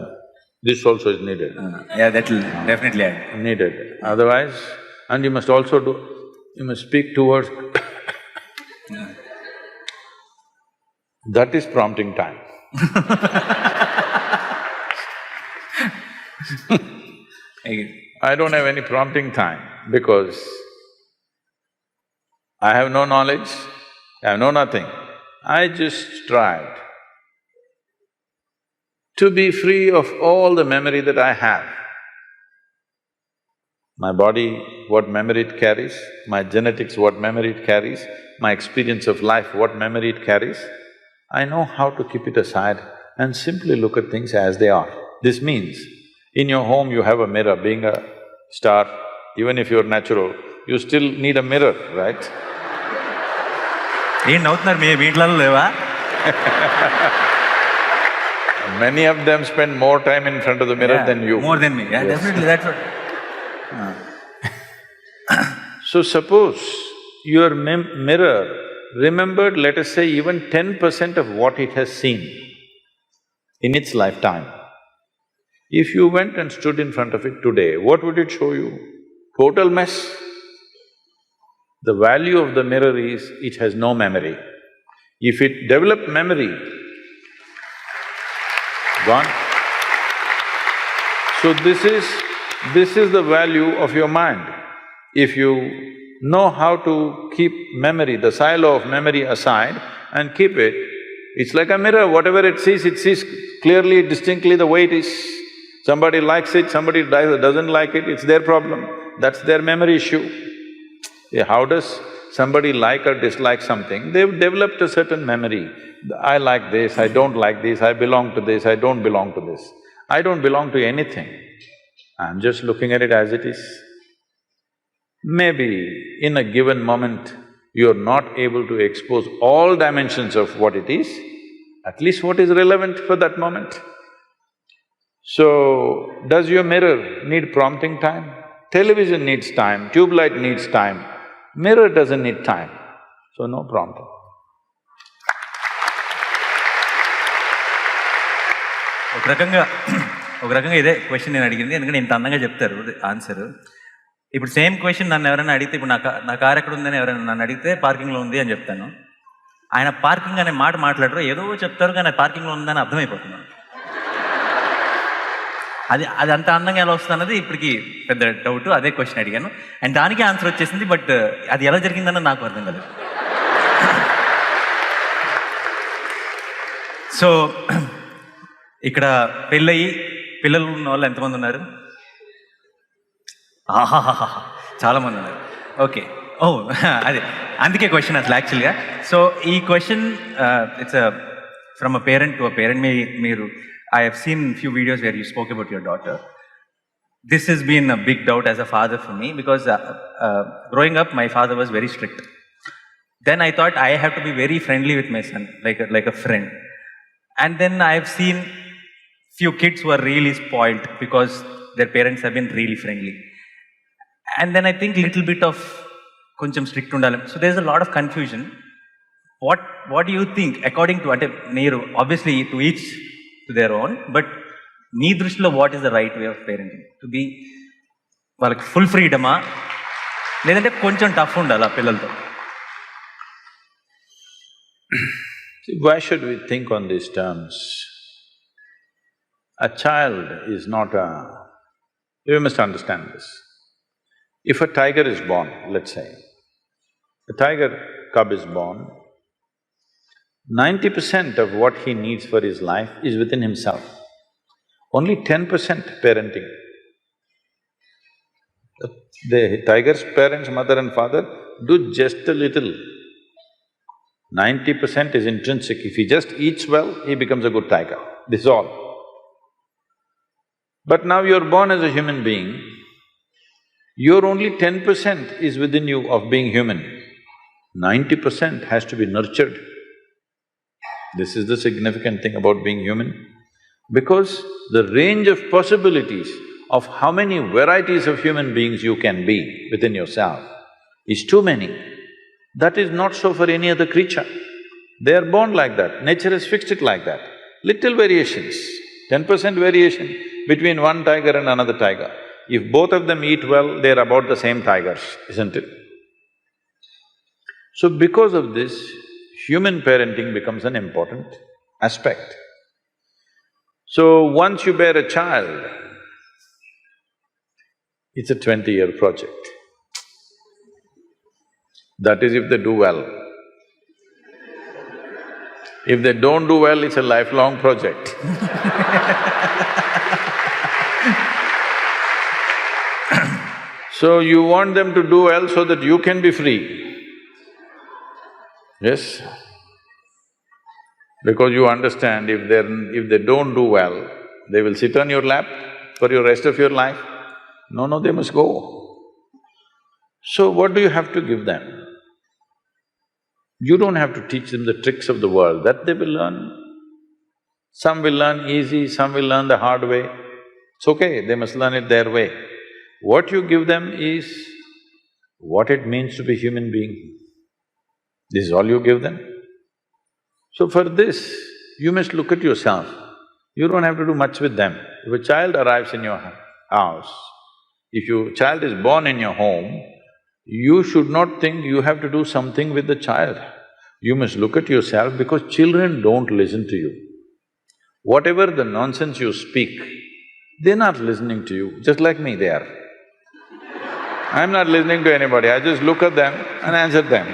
This also is needed.
Yeah, that'll definitely add.
Needed. Otherwise, and you must also you must speak towards that is prompting time. I don't have any prompting time because I have no knowledge, I have no nothing. I just tried to be free of all the memory that I have. My body, what memory it carries, my genetics, what memory it carries, my experience of life, what memory it carries, I know how to keep it aside and simply look at things as they are. This means, in your home you have a mirror, being a star, even if you're natural, you still need a mirror, right?
ఏం నవ్వుతున్నారు మీ ఇంట్లో లేవా?
Many of them spend more time in front of the mirror than you.
More than me, yeah,
Yes.
definitely, that's what…
So suppose your mirror remembered, let us say, even 10% of what it has seen in its lifetime. If you went and stood in front of it today, what would it show you? Total mess. The value of the mirror is, it has no memory. If it developed memory, gone. So this is the value of your mind. If you know how to keep memory, the silo of memory aside and keep it, it's like a mirror, whatever it sees clearly, distinctly the way it is. Somebody likes it, somebody doesn't like it, it's their problem, that's their memory issue. Yeah, how does somebody like or dislike something? They've developed a certain memory. I like this, I don't like this, I belong to this, I don't belong to this. I don't belong to anything, I'm just looking at it as it is. Maybe in a given moment, you're not able to expose all dimensions of what it is, at least what is relevant for that moment. So, does your mirror need prompting time? Television needs time, tube light needs time, mirror doesn't need time, so no prompting.
ఒక రకంగా ఇదే question నేను అడిగింది, ఎందుకంటే ఇంత అందంగా చెప్తారు answer. ఇప్పుడు సేమ్ క్వశ్చన్ నన్ను ఎవరైనా అడిగితే, ఇప్పుడు నా కార్ ఎక్కడ ఉందని ఎవరైనా నన్ను అడిగితే పార్కింగ్లో ఉంది అని చెప్తాను. ఆయన పార్కింగ్ అనే మాట మాట్లాడరు, ఏదో చెప్తారు కానీ పార్కింగ్లో ఉందని అర్థమైపోతున్నాను. అది అంత అందంగా ఎలా వస్తుంది అన్నది ఇప్పటికి పెద్ద డౌట్. అదే క్వశ్చన్ అడిగాను అండ్ దానికి ఆన్సర్ వచ్చేసింది, బట్ అది ఎలా జరిగిందన్నది నాకు అర్థం కాలేదు. సో ఇక్కడ పెళ్ళయి పిల్లలు ఉన్న వాళ్ళు ఎంతమంది ఉన్నారు? ఆహాహా, చాలామంది ఉన్నారు. ఓకే, అదే అందుకే క్వశ్చన్ అసలు యాక్చువల్గా. సో ఈ question it's from a parent to a parent. మీరు I have seen few videos where you spoke about your daughter. This has been a big doubt as a father for me because growing up, my father was very strict. Then I thought I have to be very friendly with my son, like a friend. And then I have seen few kids who are really spoiled because their parents have been really friendly. And then I think little bit of koncham strict undalem. So there's a lot of confusion. What do you think according to ante neeru obviously to each to their own, but నీ దృష్టిలో what is the right way of parenting? To be వాళ్ళకి full ఫ్రీడమా లేదంటే కొంచెం tough ఉండాలా పిల్లలతో?
Why should we think on these terms? A child is not a… You must understand this. If a tiger is born, let's say, a tiger cub is born, 90% of what he needs for his life is within himself. Only 10% parenting. The tiger's parents, mother and father, do just a little. 90% is intrinsic. If he just eats well, he becomes a good tiger. This is all. But now you're born as a human being, your only 10% is within you of being human. 90% has to be nurtured. This is the significant thing about being human, because the range of possibilities of how many varieties of human beings you can be within yourself is too many. That is not so for any other creature. They are born like that, nature has fixed it like that. Little variations, 10% variation between one tiger and another tiger. If both of them eat well, they're about the same tigers, isn't it? So because of this, human parenting becomes an important aspect. So once you bear a child, it's a 20-year project. That is if they do well. If they don't do well, it's a lifelong project. So you want them to do well so that you can be free. Yes? Because you understand if they don't do well, they will sit on your lap for your rest of your life. No, they must go. So what do you have to give them? You don't have to teach them the tricks of the world, that they will learn. Some will learn easy, some will learn the hard way. It's okay, they must learn it their way. What you give them is what it means to be human being. This is all you give them. So for this, you must look at yourself. You don't have to do much with them. If a child arrives in your house, if your child is born in your home, you should not think you have to do something with the child. You must look at yourself because children don't listen to you. Whatever the nonsense you speak, they're not listening to you, just like me they are. I'm not listening to anybody, I just look at them and answer them.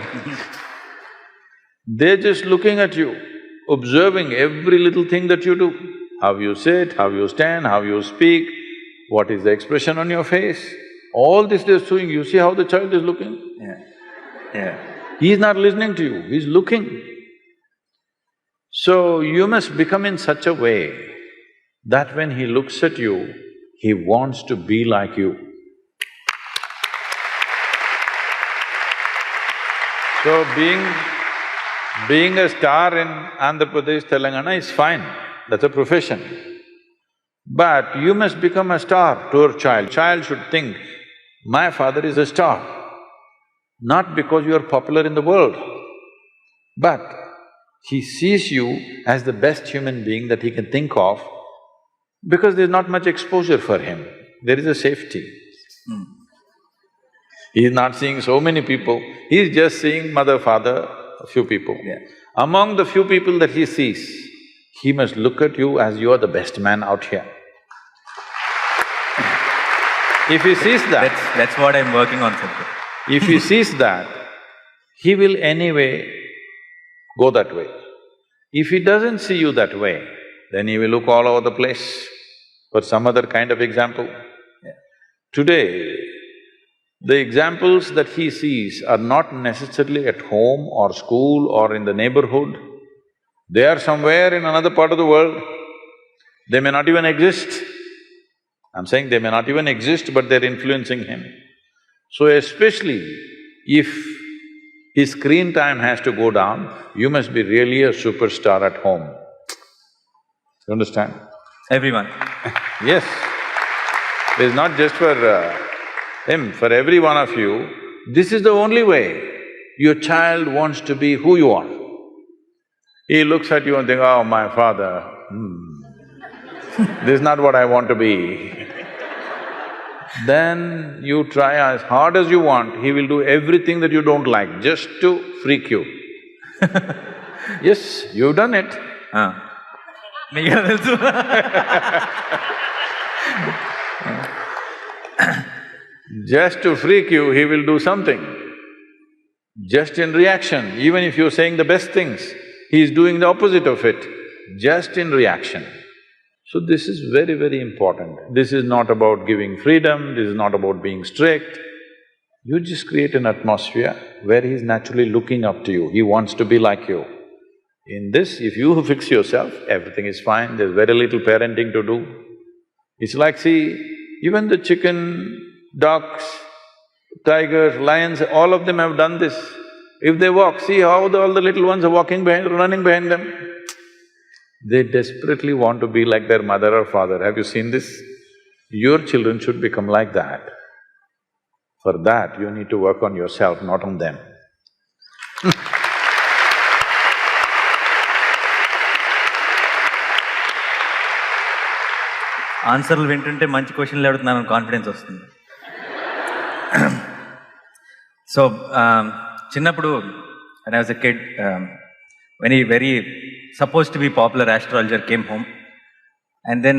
They're just looking at you, observing every little thing that you do. How you sit, how you stand, how you speak, what is the expression on your face. All this they're doing, you see how the child is looking?
Yeah.
He's not listening to you, he's looking. So you must become in such a way that when he looks at you, he wants to be like you. So being a star in Andhra Pradesh, Telangana is fine, that's a profession. But you must become a star to your child. Child should think, my father is a star, not because you are popular in the world, but he sees you as the best human being that he can think of because there's not much exposure for him, there is a safety. He's not seeing so many people, he's just seeing mother, father, a few people. Among the few people that he sees, he must look at you as you are the best man out here. If he sees that…
That's what I'm working on, Sadhguru.
If he sees that, he will anyway go that way. If he doesn't see you that way, then he will look all over the place for some other kind of example. Today, the examples that he sees are not necessarily at home or school or in the neighborhood. They are somewhere in another part of the world. They may not even exist. I'm saying they may not even exist, but they're influencing him. So especially if his screen time has to go down, you must be really a superstar at home. You understand?
Everyone.
Yes. It's not just for him, for every one of you, this is the only way your child wants to be who you are. He looks at you and thinks, oh, my father, this is not what I want to be. Then you try as hard as you want, he will do everything that you don't like just to freak you. Yes, you've done it. Just to freak you, he will do something. Just in reaction, even if you're saying the best things, he is doing the opposite of it, just in reaction. So this is very, very important. This is not about giving freedom, this is not about being strict. You just create an atmosphere where he's naturally looking up to you, he wants to be like you. In this, if you fix yourself, everything is fine, there's very little parenting to do. It's like, see, even the chicken, ducks, tigers, lions, all of them have done this. If they walk, see how all the little ones are walking behind, running behind them. They desperately want to be like their mother or father. Have you seen this? Your children should become like that. For that, you need to work on yourself, not on them.
ఆన్సర్లు వింటుంటే మంచి క్వశ్చన్లు అడుగుతున్నాను confidence వస్తుంది. So చిన్నప్పుడు when I was a kid, when he very supposed to be popular astrologer came home and then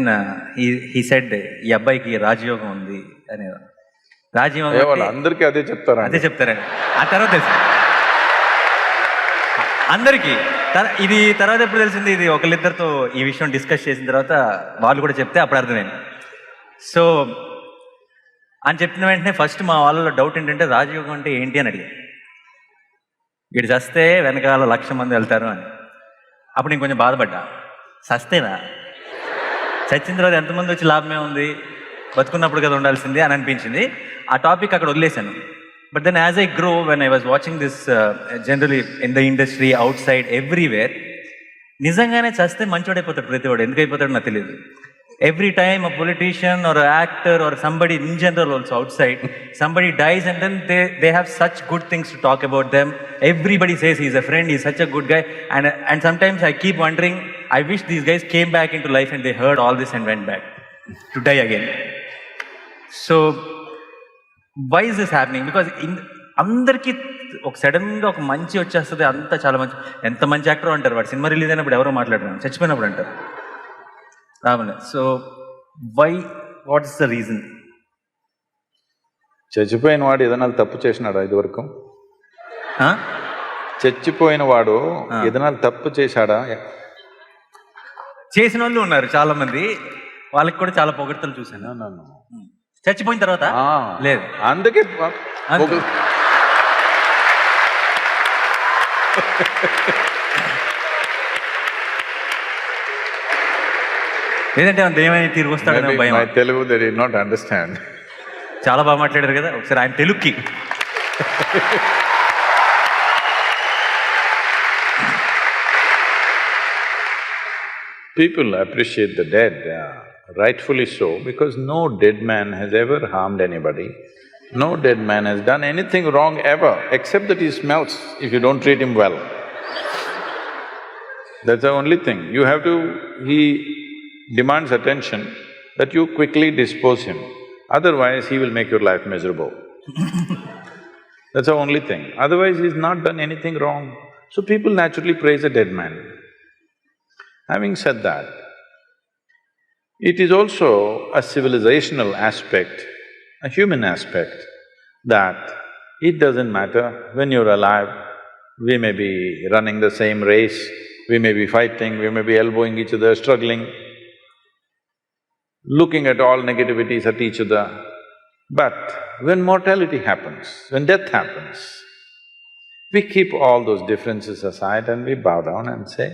he said, ఈ అబ్బాయికి రాజయోగం ఉంది అని. రాజయోగం
అందరికీ అదే
చెప్తారండి. ఆ తర్వాత తెలుసు అందరికీ. ఇది తర్వాత ఎప్పుడు తెలిసింది, ఇది ఒకళ్ళిద్దరితో ఈ విషయం డిస్కస్ చేసిన తర్వాత వాళ్ళు కూడా చెప్తే అప్పుడు అర్థమైంది. సో అని చెప్పిన వెంటనే ఫస్ట్ మా వాళ్ళలో డౌట్ ఏంటంటే రాజయోగం అంటే ఏంటి అని అడిగారు. వీడు చస్తే వెనకాల 1,00,000 మంది వెళ్తారు అని. అప్పుడు నేను కొంచెం బాధపడ్డా, చస్తేనా, చచ్చిన తర్వాత ఎంతమంది వచ్చి లాభమే ఉంది, బతుకున్నప్పుడు కదా ఉండాల్సింది అని అనిపించింది. ఆ టాపిక్ అక్కడ వదిలేశాను. But then as I grow, when I was watching this generally in the industry, outside, everywhere, నిజంగానే చస్తే మంచోడైపోతాడు ప్రతివాడు. ఎందుకు అయిపోతాడు నాకు తెలియదు. Every time a politician or an actor or somebody in general also outside, somebody dies and then they have such good things to talk about them. Everybody says he's a friend, he's such a good guy. And sometimes I keep wondering, I wish these guys came back into life and they heard all this and went back to die again. So, why is this happening? Because అందరికీ ఒక సడన్గా ఒక మంచి వచ్చేస్తుంది, అంతా చాలా మంచి, ఎంత మంచి యాక్టర్ అంటారు, వాడు సినిమా రిలీజ్ అయినప్పుడు ఎవరో మాట్లాడుతున్నాం, చచ్చిపోయినప్పుడు అంటారు Ravana. So why, what is the reason?
చచ్చిపోయిన వాడు ఏదైనా తప్పు చేసినాడా ఇదివరకు? చచ్చిపోయిన వాడు ఏదైనా తప్పు చేశాడా?
చేసిన వాళ్ళు ఉన్నారు చాలా మంది, వాళ్ళకి కూడా చాలా పొగడ్తలు చూశాను. చచ్చిపోయిన తర్వాత లేదు,
అందుకే
లేదంటే దేవని తిరిగి వస్తాడని భయం.
Telugu they did not understand.
చాలా బాగా మాట్లాడారు కదా, ఒకసారి ఆయన తెలుగుకి.
People appreciate the dead, rightfully so, because no dead man has ever harmed anybody. No dead man has done anything wrong ever, except that he smells if you don't treat him well. That's the only thing. You have to… he demands attention, that you quickly dispose him. Otherwise, he will make your life miserable. That's the only thing. Otherwise, he's not done anything wrong. So people naturally praise a dead man. Having said that, it is also a civilizational aspect, a human aspect, that it doesn't matter when you're alive, we may be running the same race, we may be fighting, we may be elbowing each other, struggling, looking at all negativities at each other. But when mortality happens, when death happens, we keep all those differences aside and we bow down and say,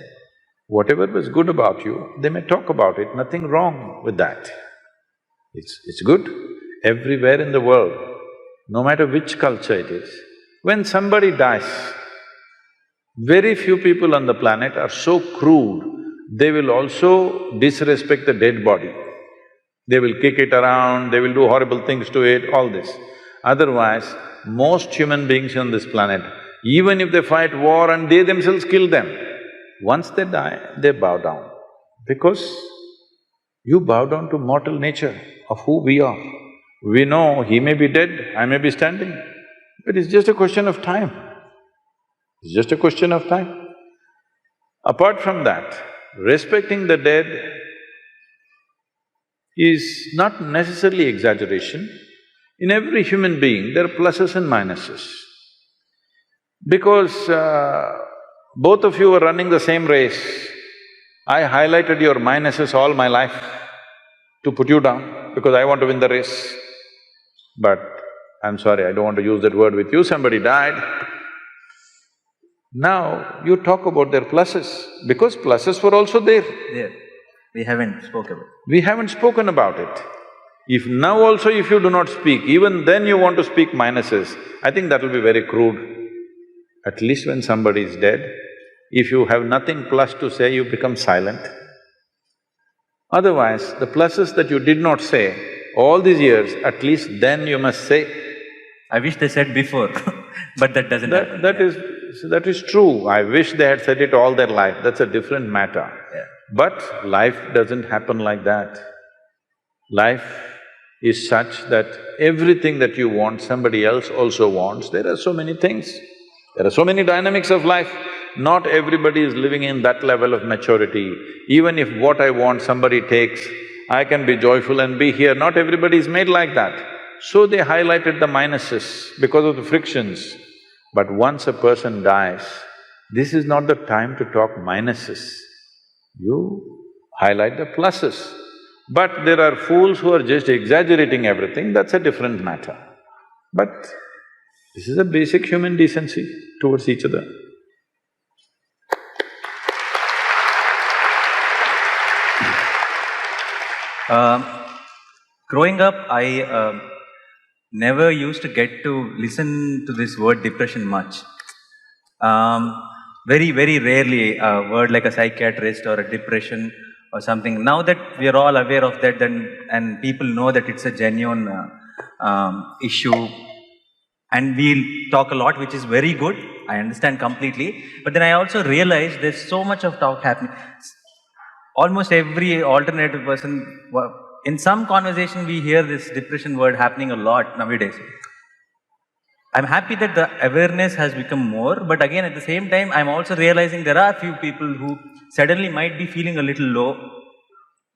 whatever was good about you, they may talk about it, nothing wrong with that. It's good. Everywhere in the world, no matter which culture it is, when somebody dies, very few people on the planet are so crude, they will also disrespect the dead body. They will kick it around, they will do horrible things to it, all this. Otherwise, most human beings on this planet, even if they fight war and they themselves kill them, once they die, they bow down. Because you bow down to mortal nature of who we are. We know he may be dead, I may be standing, but it's just a question of time. It's just a question of time. Apart from that, respecting the dead is not necessarily exaggeration. In every human being, there are pluses and minuses. Because both of you are running the same race, I highlighted your minuses all my life to put you down because I want to win the race. But I'm sorry, I don't want to use that word with you, somebody died. Now you talk about their pluses, because pluses were also there.
There, we haven't spoken about it.
We haven't spoken about it. If now also if you do not speak, even then you want to speak minuses, I think that will be very crude. At least when somebody is dead, if you have nothing plus to say, you become silent. Otherwise, the pluses that you did not say all these years, at least then you must say.
I wish they said before, but that doesn't happen.
That is true. I wish they had said it all their life, that's a different matter.
Yeah.
But life doesn't happen like that. Life is such that everything that you want, somebody else also wants. There are so many things. There are so many dynamics of life. Not everybody is living in that level of maturity. Even if what I want somebody takes, I can be joyful and be here. Not everybody is made like that. So they highlighted the minuses because of the frictions. But once a person dies, this is not the time to talk minuses. You highlight the pluses. But there are fools who are just exaggerating everything, that's a different matter. But this is a basic human decency towards each other.
Growing up, never used to get to listen to this word depression much. Very, very rarely a word like a psychiatrist or a depression or something. Now that we are all aware of that, then and people know that it's a genuine issue, and we'll talk a lot, which is very good. I understand completely. But then I also realize there's so much of talk happening. Almost every alternative person, in some conversation, we hear this depression word happening a lot nowadays. I'm happy that the awareness has become more, but again, at the same time, I'm also realizing there are few people who suddenly might be feeling a little low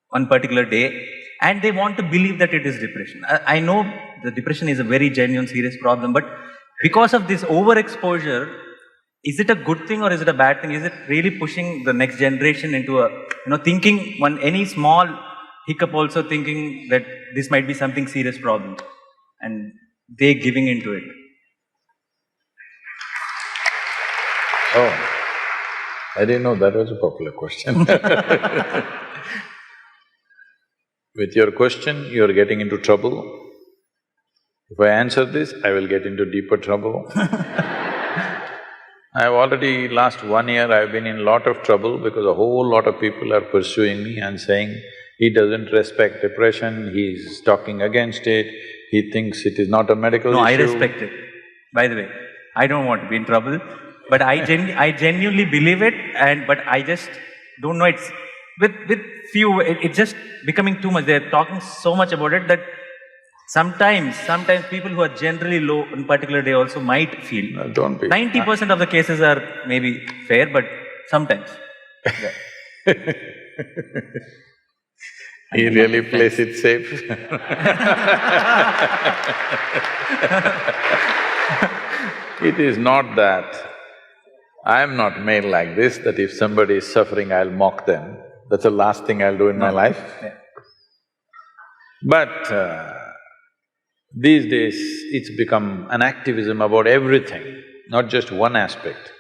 one particular day, and they want to believe that it is depression. I know the depression is a very genuine, serious problem, but because of this overexposure, is it a good thing or is it a bad thing? Is it really pushing the next generation into a, thinking any small hiccup also thinking that this might be something serious problem, and they giving into it?
Oh, I didn't know that was a popular question. With your question, you are getting into trouble. If I answer this, I will get into deeper trouble. I've already, last 1 year, I've been in lot of trouble because a whole lot of people are pursuing me and saying, he doesn't respect depression, he's talking against it, he thinks it is not a medical issue.
No, I respect it. By the way, I don't want to be in trouble, but I genuinely believe it, but I just don't know, it's… with few, it's just becoming too much. They're talking so much about it that sometimes people who are generally low in particular day also might feel.
No, don't be.
90% of the cases are maybe fair, but sometimes. Yeah.
He really plays it safe. It is not that. I am not made like this, that if somebody is suffering, I'll mock them. That's the last thing I'll do in my life.
Yeah.
But these days, it's become an activism about everything, not just one aspect.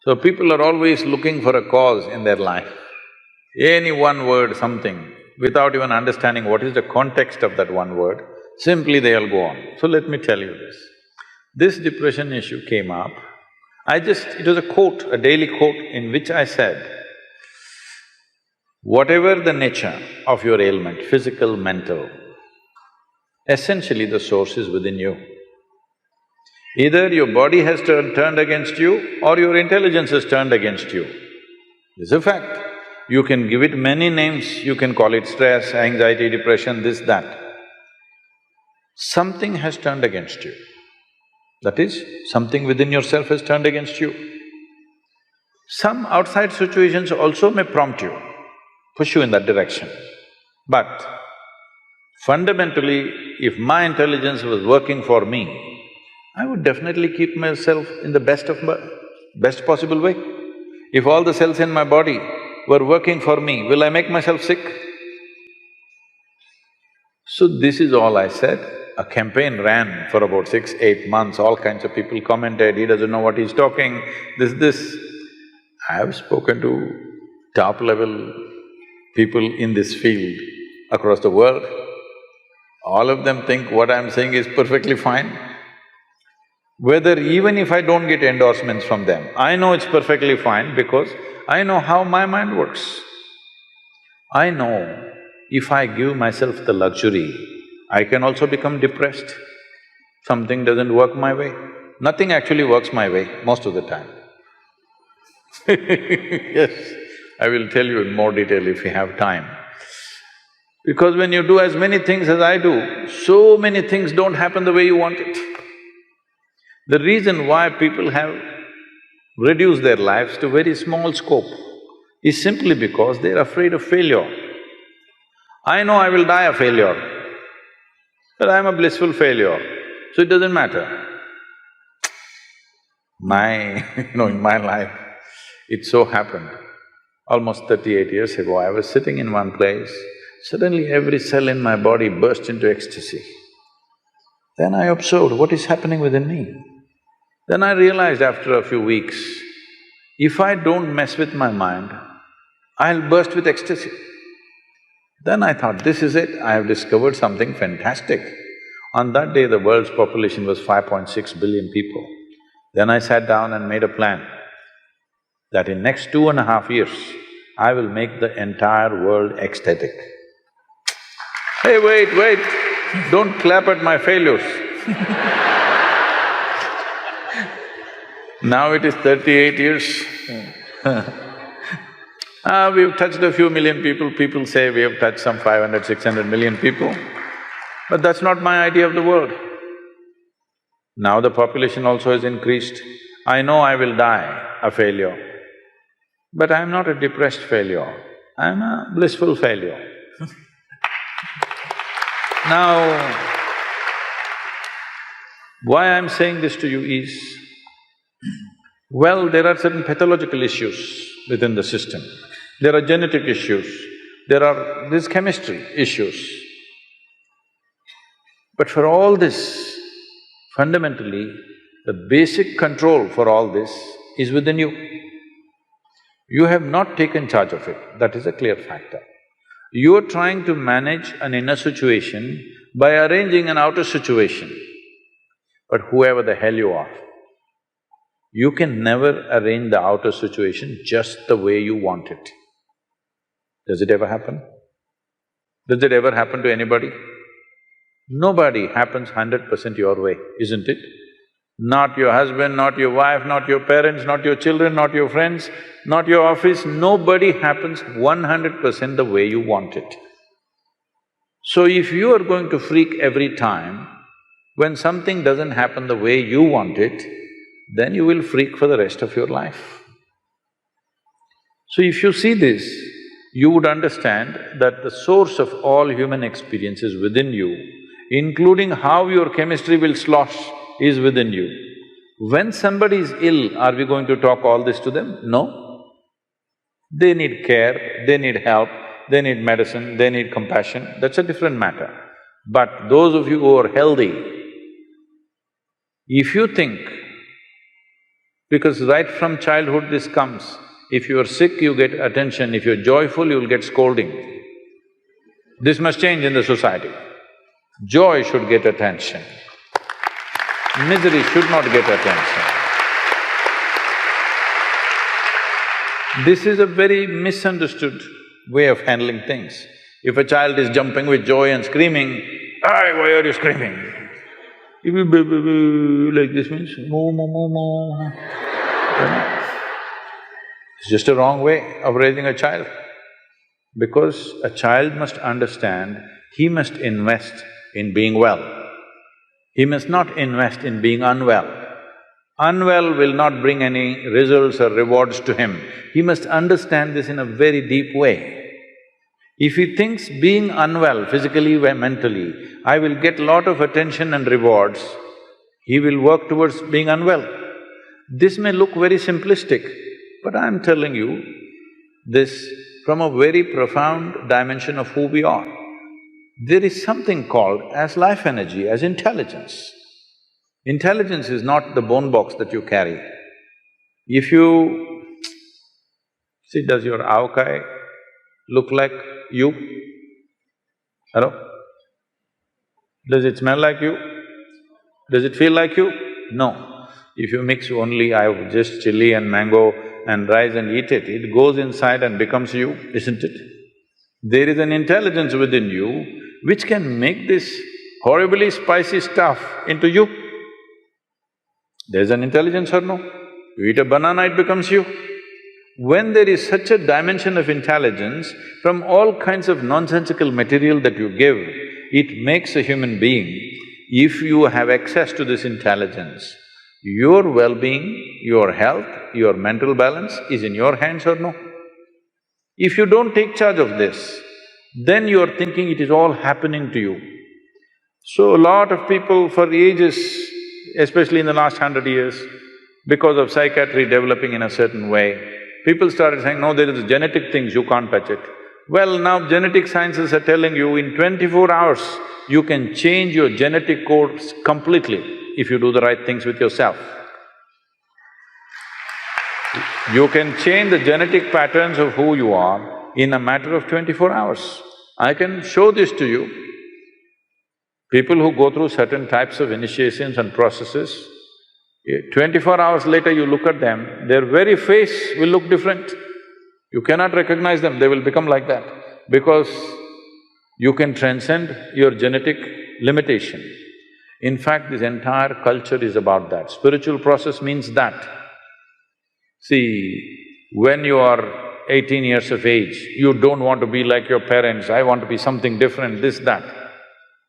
So people are always looking for a cause in their life. Any one word, something, without even understanding what is the context of that one word, simply they'll go on. So let me tell you this. This depression issue came up. It was a quote, a daily quote in which I said, whatever the nature of your ailment, physical, mental, essentially the source is within you. Either your body has turned against you or your intelligence has turned against you. This is a fact. You can give it many names, you can call it stress, anxiety, depression, this, that. Something has turned against you. That is, something within yourself has turned against you. Some outside situations also may prompt you, push you in that direction. But fundamentally, if my intelligence was working for me, I would definitely keep myself in the best possible way. If all the cells in my body were working for me, will I make myself sick? So this is all I said. A campaign ran for about 6–8 months, all kinds of people commented, he doesn't know what he's talking, this. I have spoken to top-level people in this field across the world. All of them think what I'm saying is perfectly fine. Whether even if I don't get endorsements from them, I know it's perfectly fine because I know how my mind works. I know if I give myself the luxury, I can also become depressed. Something doesn't work my way. Nothing actually works my way most of the time. Yes, I will tell you in more detail if we have time. Because when you do as many things as I do, so many things don't happen the way you want it. The reason why people have reduced their lives to very small scope is simply because they're afraid of failure. I know I will die a failure, but I'm a blissful failure, so it doesn't matter. In my life, it so happened, almost 38 years ago, I was sitting in one place, suddenly every cell in my body burst into ecstasy. Then I observed what is happening within me. Then I realized after a few weeks, if I don't mess with my mind, I'll burst with ecstasy. Then I thought, this is it, I have discovered something fantastic. On that day, the world's population was 5.6 billion people. Then I sat down and made a plan that in next 2.5 years, I will make the entire world ecstatic. Hey, wait, don't clap at my failures. Now it is 38 years. We've touched a few million people, people say we have touched some 500, 600 million people. But that's not my idea of the world. Now the population also has increased. I know I will die a failure, but I'm not a depressed failure, I'm a blissful failure. Now, why I'm saying this to you is, well, there are certain pathological issues within the system. There are genetic issues, there's chemistry issues. But for all this, fundamentally, the basic control for all this is within you. You have not taken charge of it, that is a clear factor. You are trying to manage an inner situation by arranging an outer situation. But whoever the hell you are, you can never arrange the outer situation just the way you want it. Does it ever happen? Does it ever happen to anybody? Nobody happens 100% your way, isn't it? Not your husband, not your wife, not your parents, not your children, not your friends, not your office, nobody happens 100% the way you want it. So if you are going to freak every time, when something doesn't happen the way you want it, then you will freak for the rest of your life. So if you see this, you would understand that the source of all human experience is within you, including how your chemistry will slosh is within you. When somebody is ill, are we going to talk all this to them? No. They need care, they need help, they need medicine, they need compassion, that's a different matter. But those of you who are healthy, if you think, because right from childhood this comes, if you are sick, you get attention, if you're joyful, you'll get scolding. This must change in the society. Joy should get attention. Misery should not get attention. This is a very misunderstood way of handling things. If a child is jumping with joy and screaming, "Hey, why are you screaming?" If you like this means, moo, moo, moo, moo. It's just a wrong way of raising a child. Because a child must understand he must invest in being well. He must not invest in being unwell. Unwell will not bring any results or rewards to him. He must understand this in a very deep way. If he thinks being unwell, physically or mentally, I will get lot of attention and rewards, he will work towards being unwell. This may look very simplistic, but I'm telling you this from a very profound dimension of who we are. There is something called as life energy, as intelligence. Intelligence is not the bone box that you carry. If you… see, does your avkai look like you? Hello? Does it smell like you? Does it feel like you? No. If you mix only just chili and mango and rice and eat it, it goes inside and becomes you, isn't it? There is an intelligence within you which can make this horribly spicy stuff into you. There's an intelligence or no? You eat a banana, it becomes you. When there is such a dimension of intelligence, from all kinds of nonsensical material that you give, it makes a human being. If you have access to this intelligence, your well-being, your health, your mental balance is in your hands or no? If you don't take charge of this, then you are thinking it is all happening to you. So a lot of people for ages, especially in the last 100 years, because of psychiatry developing in a certain way, people started saying, no, there is genetic things, you can't touch it. Well, now genetic sciences are telling you in 24 hours, you can change your genetic codes completely if you do the right things with yourself. You can change the genetic patterns of who you are in a matter of 24 hours. I can show this to you. People who go through certain types of initiations and processes, 24 hours later you look at them, their very face will look different. You cannot recognize them, they will become like that. Because you can transcend your genetic limitation. In fact, this entire culture is about that. Spiritual process means that. See, when you are 18 years of age, you don't want to be like your parents, I want to be something different, this, that.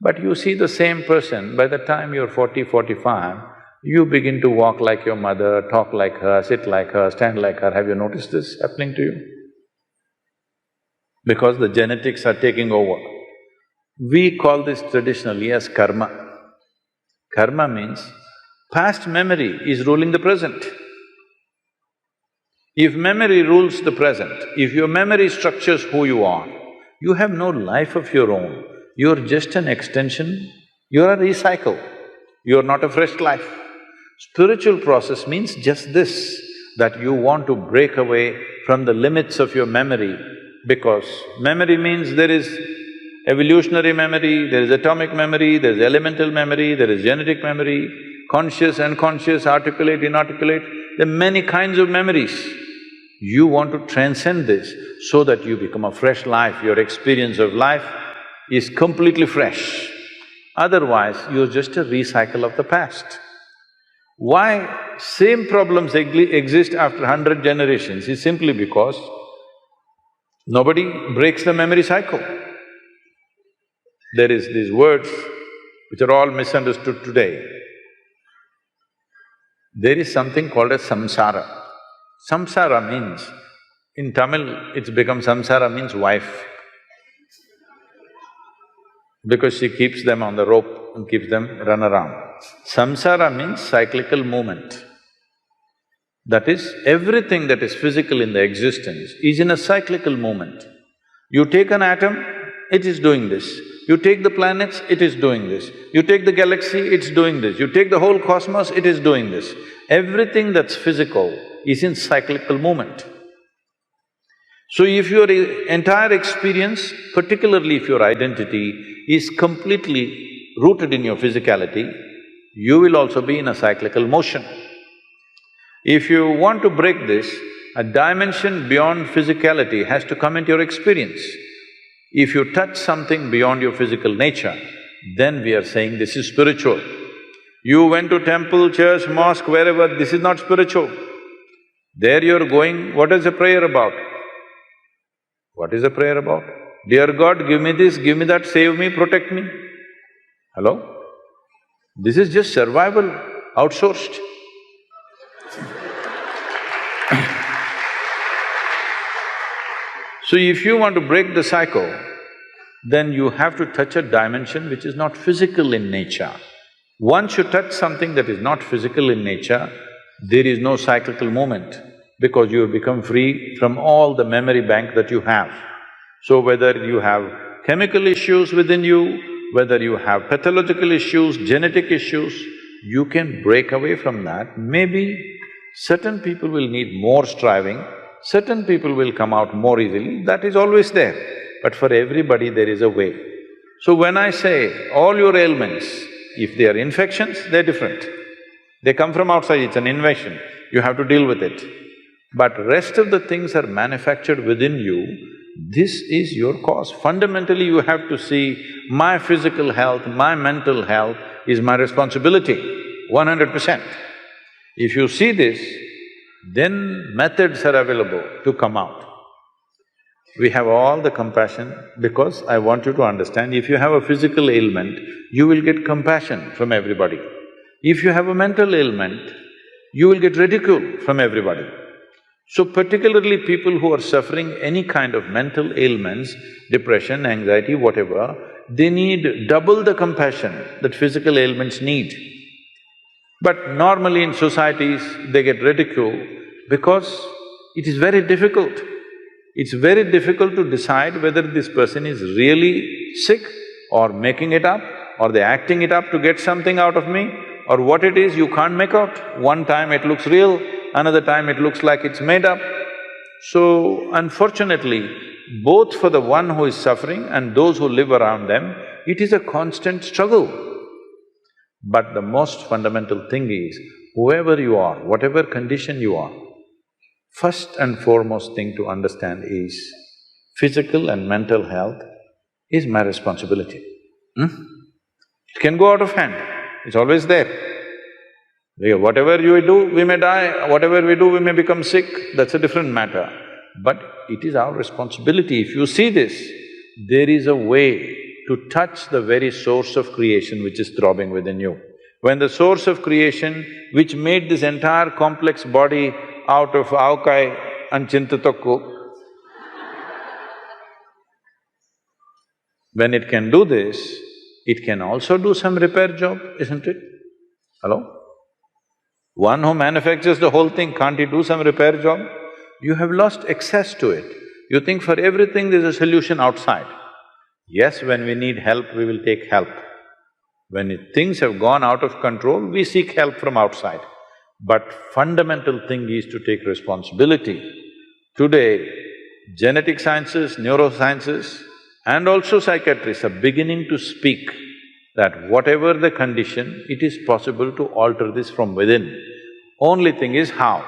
But you see the same person, by the time you're 40, 45, you begin to walk like your mother, talk like her, sit like her, stand like her. Have you noticed this happening to you? Because the genetics are taking over. We call this traditionally as karma. Karma means past memory is ruling the present. If memory rules the present, if your memory structures who you are, you have no life of your own. You're just an extension, you're a recycle, you're not a fresh life. Spiritual process means just this, that you want to break away from the limits of your memory, because memory means there is evolutionary memory, there is atomic memory, there is elemental memory, there is genetic memory, conscious, unconscious, articulate, inarticulate, there are many kinds of memories. You want to transcend this so that you become a fresh life, your experience of life is completely fresh. Otherwise, you're just a recycle of the past. Why same problems exist after 100 generations is simply because nobody breaks the memory cycle. There is these words which are all misunderstood today. There is something called as samsara. Samsara means, in Tamil it's become samsara means wife, because she keeps them on the rope and keeps them run around. Samsara means cyclical movement. That is, everything that is physical in the existence is in a cyclical movement. You take an atom, it is doing this. You take the planets, it is doing this. You take the galaxy, it's doing this. You take the whole cosmos, it is doing this. Everything that's physical is in cyclical movement. So if your entire experience, particularly if your identity is completely rooted in your physicality, you will also be in a cyclical motion. If you want to break this, a dimension beyond physicality has to come into your experience. If you touch something beyond your physical nature, then we are saying this is spiritual. You went to temple, church, mosque, wherever, this is not spiritual. There you're going, what is the prayer about? What is the prayer about? Dear God, give me this, give me that, save me, protect me. Hello? This is just survival, outsourced. So if you want to break the cycle, then you have to touch a dimension which is not physical in nature. Once you touch something that is not physical in nature, there is no cyclical movement, because you have become free from all the memory bank that you have. So whether you have chemical issues within you, whether you have pathological issues, genetic issues, you can break away from that. Maybe certain people will need more striving, certain people will come out more easily, that is always there. But for everybody there is a way. So when I say all your ailments, if they are infections, they're different. They come from outside, it's an invasion, you have to deal with it. But rest of the things are manufactured within you, this is your cause. Fundamentally, you have to see, my physical health, my mental health is my responsibility, 100%. If you see this, then methods are available to come out. We have all the compassion, because I want you to understand, if you have a physical ailment, you will get compassion from everybody. If you have a mental ailment, you will get ridicule from everybody. So particularly people who are suffering any kind of mental ailments, depression, anxiety, whatever, they need double the compassion that physical ailments need. But normally in societies, they get ridicule because it is very difficult. It's very difficult to decide whether this person is really sick or making it up, or they're acting it up to get something out of me, or what it is, you can't make out. One time it looks real, another time it looks like it's made up. So, unfortunately, both for the one who is suffering and those who live around them, It is a constant struggle. But the most fundamental thing is, whoever you are, whatever condition you are, first and foremost thing to understand is, physical and mental health is my responsibility. It can go out of hand, it's always there. Whatever you do, we may die, whatever we do, we may become sick, that's a different matter. But it is our responsibility. If you see this, there is a way to touch the very source of creation which is throbbing within you. When the source of creation, which made this entire complex body out of avkai and chintatokku, when it can do this, it can also do some repair job, isn't it? Hello? One who manufactures the whole thing, can't he do some repair job? You have lost access to it. You think for everything there's a solution outside. Yes, when we need help, we will take help. When things have gone out of control, we seek help from outside. But fundamental thing is to take responsibility. Today, genetic sciences, neurosciences and also psychiatrists are beginning to speak that whatever the condition, it is possible to alter this from within. Only thing is how.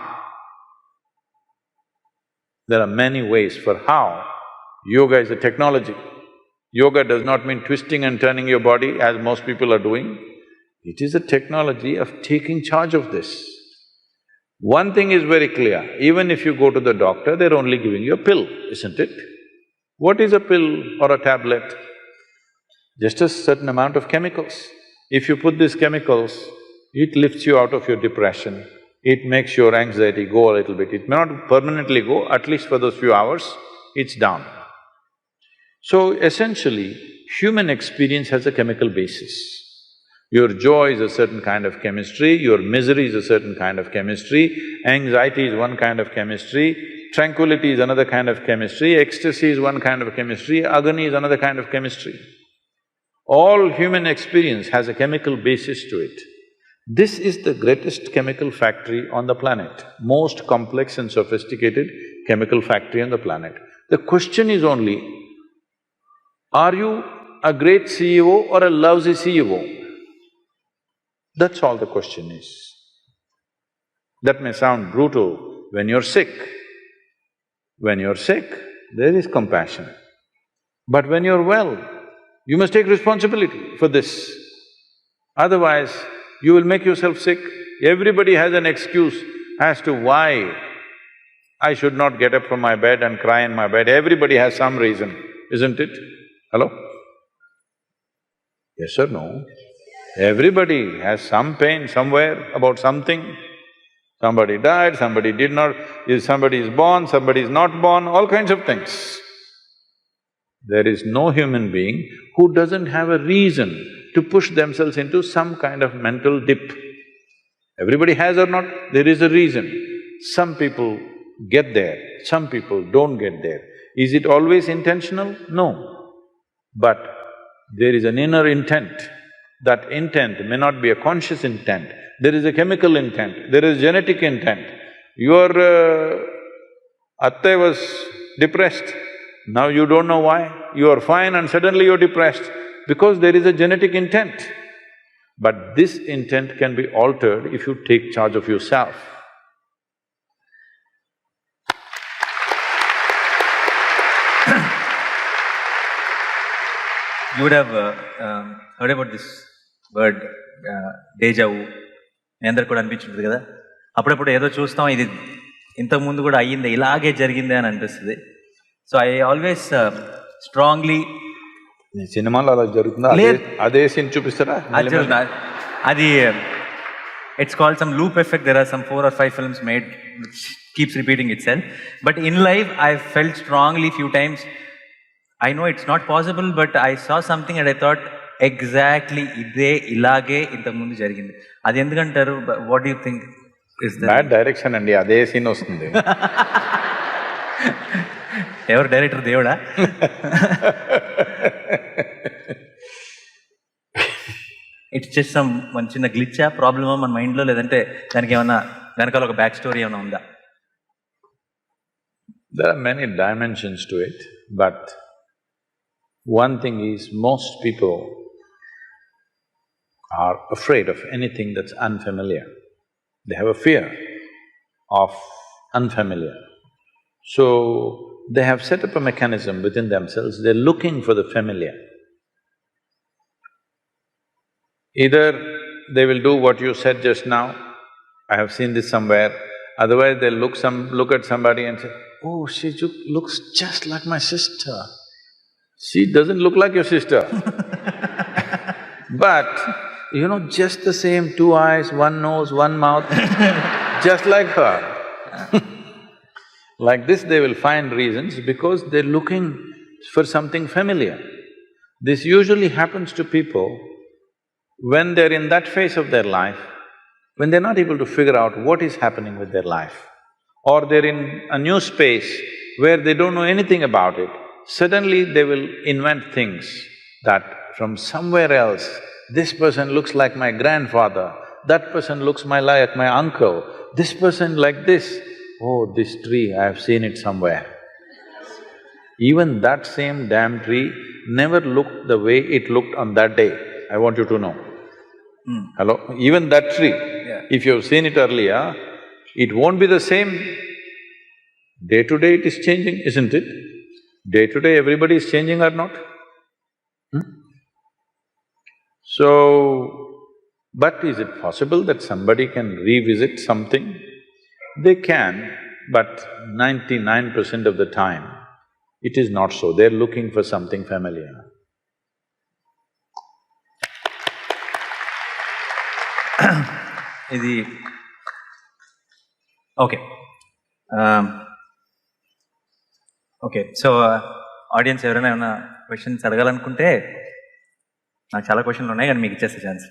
There are many ways for how. Yoga is a technology. Yoga does not mean twisting and turning your body as most people are doing. It is a technology of taking charge of this. One thing is very clear, even if you go to the doctor, they're only giving you a pill, isn't it? What is a pill or a tablet? Just a certain amount of chemicals. If you put these chemicals, it lifts you out of your depression, it makes your anxiety go a little bit. It may not permanently go, at least for those few hours, it's down. So essentially, human experience has a chemical basis. Your joy is a certain kind of chemistry, your misery is a certain kind of chemistry, anxiety is one kind of chemistry, tranquility is another kind of chemistry, ecstasy is one kind of chemistry, agony is another kind of chemistry. All human experience has a chemical basis to it. This is the greatest chemical factory on the planet, most complex and sophisticated chemical factory on the planet. The question is only, are you a great CEO or a lousy CEO? That's all the question is. That may sound brutal when you're sick. When you're sick, there is compassion. But when you're well, you must take responsibility for this. Otherwise, you will make yourself sick. Everybody has an excuse as to why I should not get up from my bed and cry in my bed. Everybody has some reason, isn't it? Hello? Yes or no? Everybody has some pain somewhere about something. Somebody died, somebody did not… somebody is born, somebody is not born, all kinds of things. There is no human being who doesn't have a reason to push themselves into some kind of mental dip. Everybody has or not, there is a reason. Some people get there, some people don't get there. Is it always intentional? No. But there is an inner intent. That intent may not be a conscious intent. There is a chemical intent, there is genetic intent. Your atte was depressed, now you don't know why. You are fine and suddenly you're depressed because there is a genetic intent. But this intent can be altered if you take charge of yourself.
You would have heard about this word, deja vu. మీ అందరికి కూడా అనిపించుంటుంది కదా, అప్పుడప్పుడు ఏదో చూస్తాం, ఇది ఇంతకుముందు కూడా అయ్యిందే, ఇలాగే జరిగిందే అని అనిపిస్తుంది. సో ఐ ఆల్వేస్ స్ట్రాంగ్లీ…
సినిమాలో అలా జరుగుతుందా? అదే సీన్ చూపిస్తారా?
అది it's called some loop effect. There are some 4 or 5 films made which keeps repeating itself. But in life I felt strongly few times, I know it's not possible, but I saw something and I thought, exactly ఇదే ఇలాగే ఇంతకుముందు జరిగింది. అది ఎందుకంటారు? What do you think is that?
Bad direction అండి, అదే scene వస్తుంది.
ఎవరు డైరెక్టర్? దేవుడా? ఇట్స్ జస్ట్ సమ్ మన చిన్న గ్లిచ్చా, ప్రాబ్లమా మన మైండ్లో, లేదంటే దానికి ఏమన్నా వెనకాల ఒక బ్యాక్ స్టోరీ ఏమైనా ఉందా?
There are many dimensions to it, but One thing is, most people are afraid of anything that's unfamiliar. They have a fear of unfamiliar. So, they have set up a mechanism within themselves, they're looking for the familiar. Either they will do what you said just now, I have seen this somewhere, otherwise they'll look at somebody and say, oh, she looks just like my sister. She doesn't look like your sister. But, you know, just the same, two eyes, one nose, one mouth, just like her. Like this they will find reasons because they're looking for something familiar. This usually happens to people when they're in that phase of their life, when they're not able to figure out what is happening with their life, or they're in a new space where they don't know anything about it, suddenly they will invent things that from somewhere else, this person looks like my grandfather, that person looks like my uncle, this person like this. Oh, this tree, I have seen it somewhere. Even that same damn tree never looked the way it looked on that day, I want you to know. Hello? Even that tree, if you've seen it earlier, it won't be the same. Day to day it is changing, isn't it? Day to day everybody is changing or not? So, but is it possible that somebody can revisit something? They can, but 99% of the time, it is not so. They're looking for something familiar.
ఇది okay okay so audience ఎవరైనా ఏమైనా questions అడగాలనుకుంటే నాకు చాలా క్వశ్చన్లు ఉన్నాయి కానీ మీకు ఇచ్చేస్తే ఛాన్స్.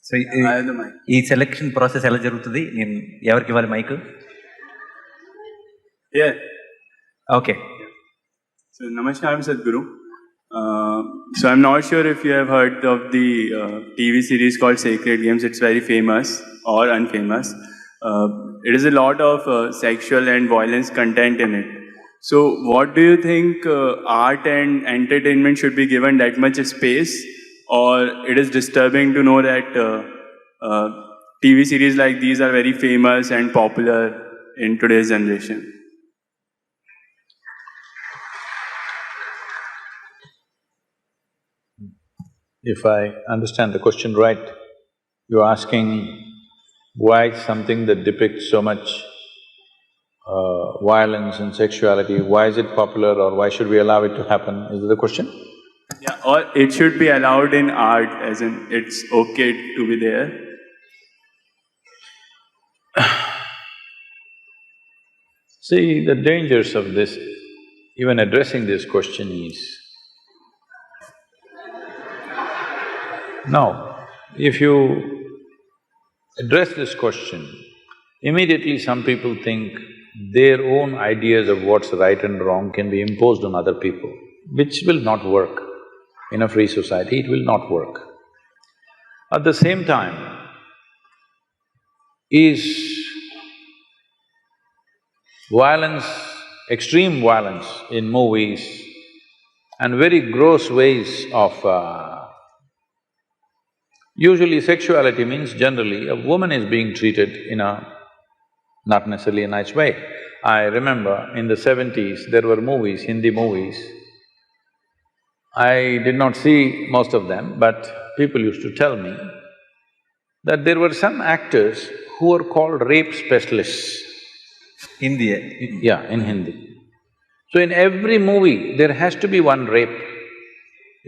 సో ఈ సెలెక్షన్ ప్రాసెస్ ఎలా జరుగుతుంది? నేను ఎవరికి ఇవ్వాలి mike? Okay.
So Namaskar, I'm Sadhguru. So I'm not sure if you have heard of the TV series called Sacred Games. It's very famous or unfamous. It is a lot of sexual and violence content in it. So what do you think art and entertainment should be given that much space, or it is disturbing to know that TV series like these are very famous and popular in today's generation?
If I understand the question right, you're asking why something that depicts so much violence and sexuality, why is it popular or why should we allow it to happen? Is that the question?
Yeah, or it should be allowed in art, as in it's okay to be there.
See, the dangers of this, even addressing this question is, now, if you address this question, immediately some people think their own ideas of what's right and wrong can be imposed on other people, which will not work. In a free society, it will not work. At the same time, is violence, extreme violence in movies and very gross ways of… Usually sexuality means generally a woman is being treated in a not necessarily a nice way. I remember in the 70s there were movies, Hindi movies. I did not see most of them, but people used to tell me that there were some actors who were called rape specialists.
Hindi?
Yeah, in Hindi. So in every movie there has to be one rape.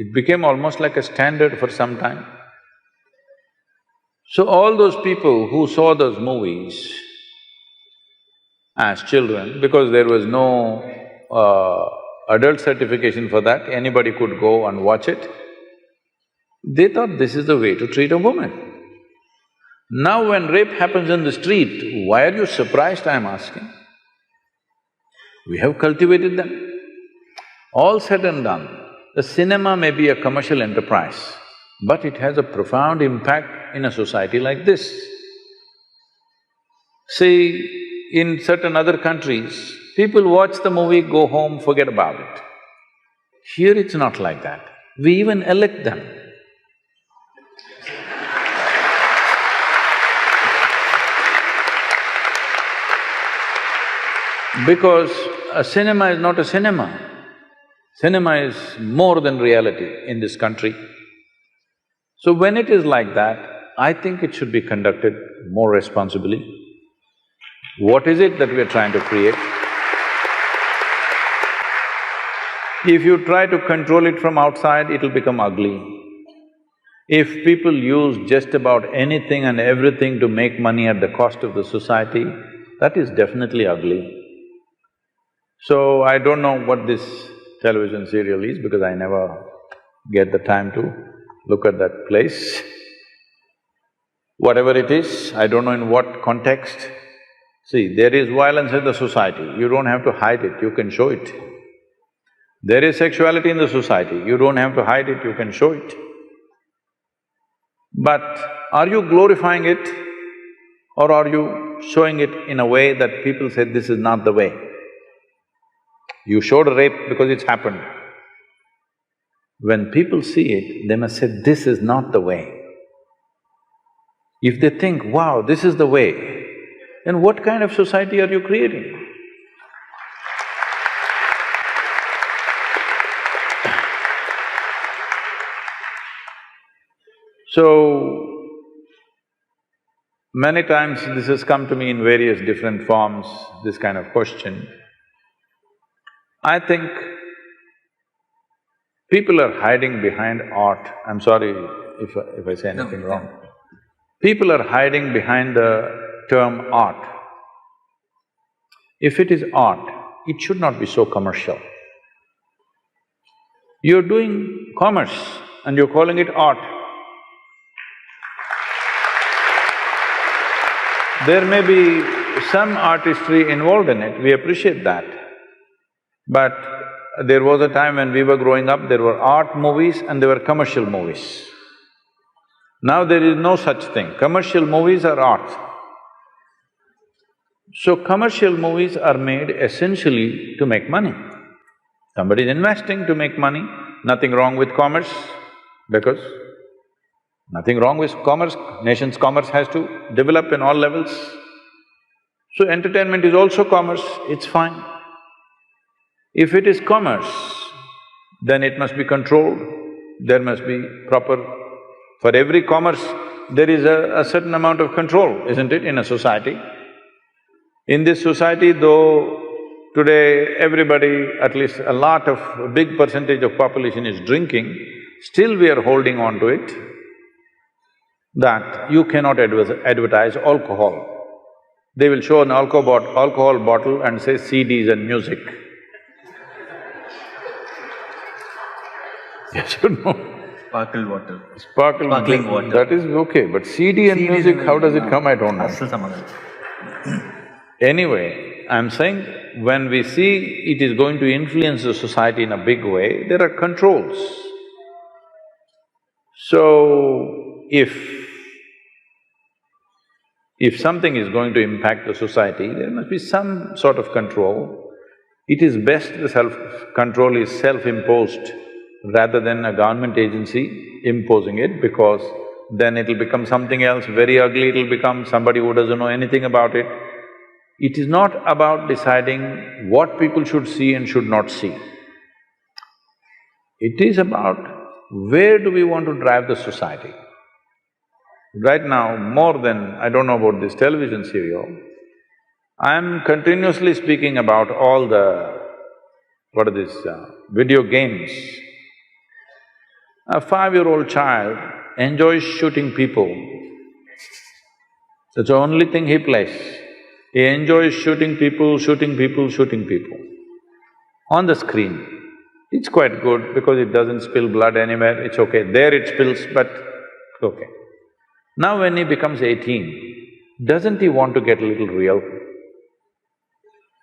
It became almost like a standard for some time. So all those people who saw those movies as children, because there was no adult certification for that, anybody could go and watch it, they thought this is the way to treat a woman. Now when rape happens in the street, why are you surprised, I'm asking? We have cultivated them. All said and done, the cinema may be a commercial enterprise, but it has a profound impact in a society like this. See, in certain other countries, People watch the movie, go home, forget about it. Here it's not like that. We even elect them. Because a cinema is not a cinema. Cinema is more than reality in this country. So when it is like that, I think it should be conducted more responsibly. What is it that we are trying to create? If you try to control it from outside, it'll become ugly. If people use just about anything and everything to make money at the cost of the society, that is definitely ugly. So I don't know what this television serial is because I never get the time to look at that place. Whatever it is, I don't know in what context. See, there is violence in the society, you don't have to hide it, you can show it. There is sexuality in the society, you don't have to hide it, you can show it. But are you glorifying it or are you showing it in a way that people say, this is not the way? You showed a rape because it's happened. When people see it, they must say, this is not the way. If they think, wow, this is the way, then what kind of society are you creating? So, many times this has come to me in various different forms, this kind of question. I think people are hiding behind art. I'm sorry if I say anything wrong. People are hiding behind the term art. If it is art, it should not be so commercial. You're doing commerce and you're calling it art. There may be some artistry involved in it, we appreciate that. But there was a time when we were growing up, there were art movies and there were commercial movies. Now there is no such thing, commercial movies are art. So commercial movies are made essentially to make money. Somebody is investing to make money, nothing wrong with commerce, because nothing wrong with commerce, nation's commerce has to develop in all levels. So entertainment is also commerce, it's fine. If it is commerce, then it must be controlled, there must be proper… For every commerce, there is a certain amount of control, isn't it, in a society? In this society, though today everybody, at least a lot of… a big percentage of population is drinking, still we are holding on to it that you cannot advertise alcohol. They will show an alcohol bottle and say CDs and music. You should know.
Sparkle water.
Sparkling
water.
That is okay, but CD and music, how does it come, I don't know. Anyway, I'm saying when we see it is going to influence the society in a big way, there are controls. So, if something is going to impact the society, there must be some sort of control. It is best the self-control is self-imposed rather than a government agency imposing it, because then it'll become something else very ugly, it'll become somebody who doesn't know anything about it. It is not about deciding what people should see and should not see. It is about where do we want to drive the society. Right now, more than… I don't know about this television serial, I'm continuously speaking about all the… what are these… video games. A 5-year-old child enjoys shooting people. That's the only thing he plays. He enjoys shooting people on the screen. It's quite good because it doesn't spill blood anywhere, it's okay. There it spills, but okay. Now when he becomes 18, doesn't he want to get a little real?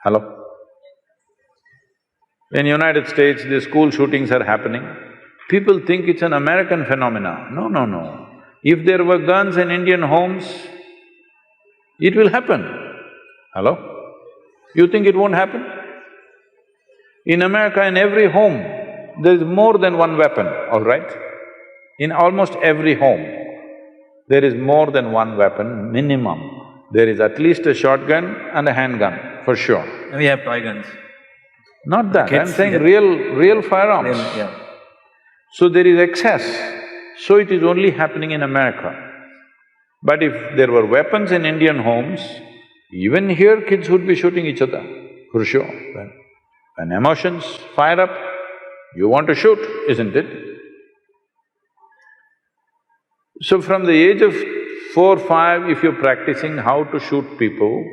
Hello? In United States, the school shootings are happening. People think it's an American phenomena. No, no, no. If there were guns in Indian homes, it will happen. Hello? You think it won't happen? In America, in every home, there is more than one weapon, all right? In almost every home, there is more than one weapon, minimum. There is at least a shotgun and a handgun, for sure.
We have toy guns.
Not that, I'm
Kids,
saying
yeah.
real firearms.
Yeah.
So there is excess, so it is only happening in America. But if there were weapons in Indian homes, even here kids would be shooting each other, for sure. When emotions fire up, you want to shoot, isn't it? So from the age of 4, 5, if you're practicing how to shoot people,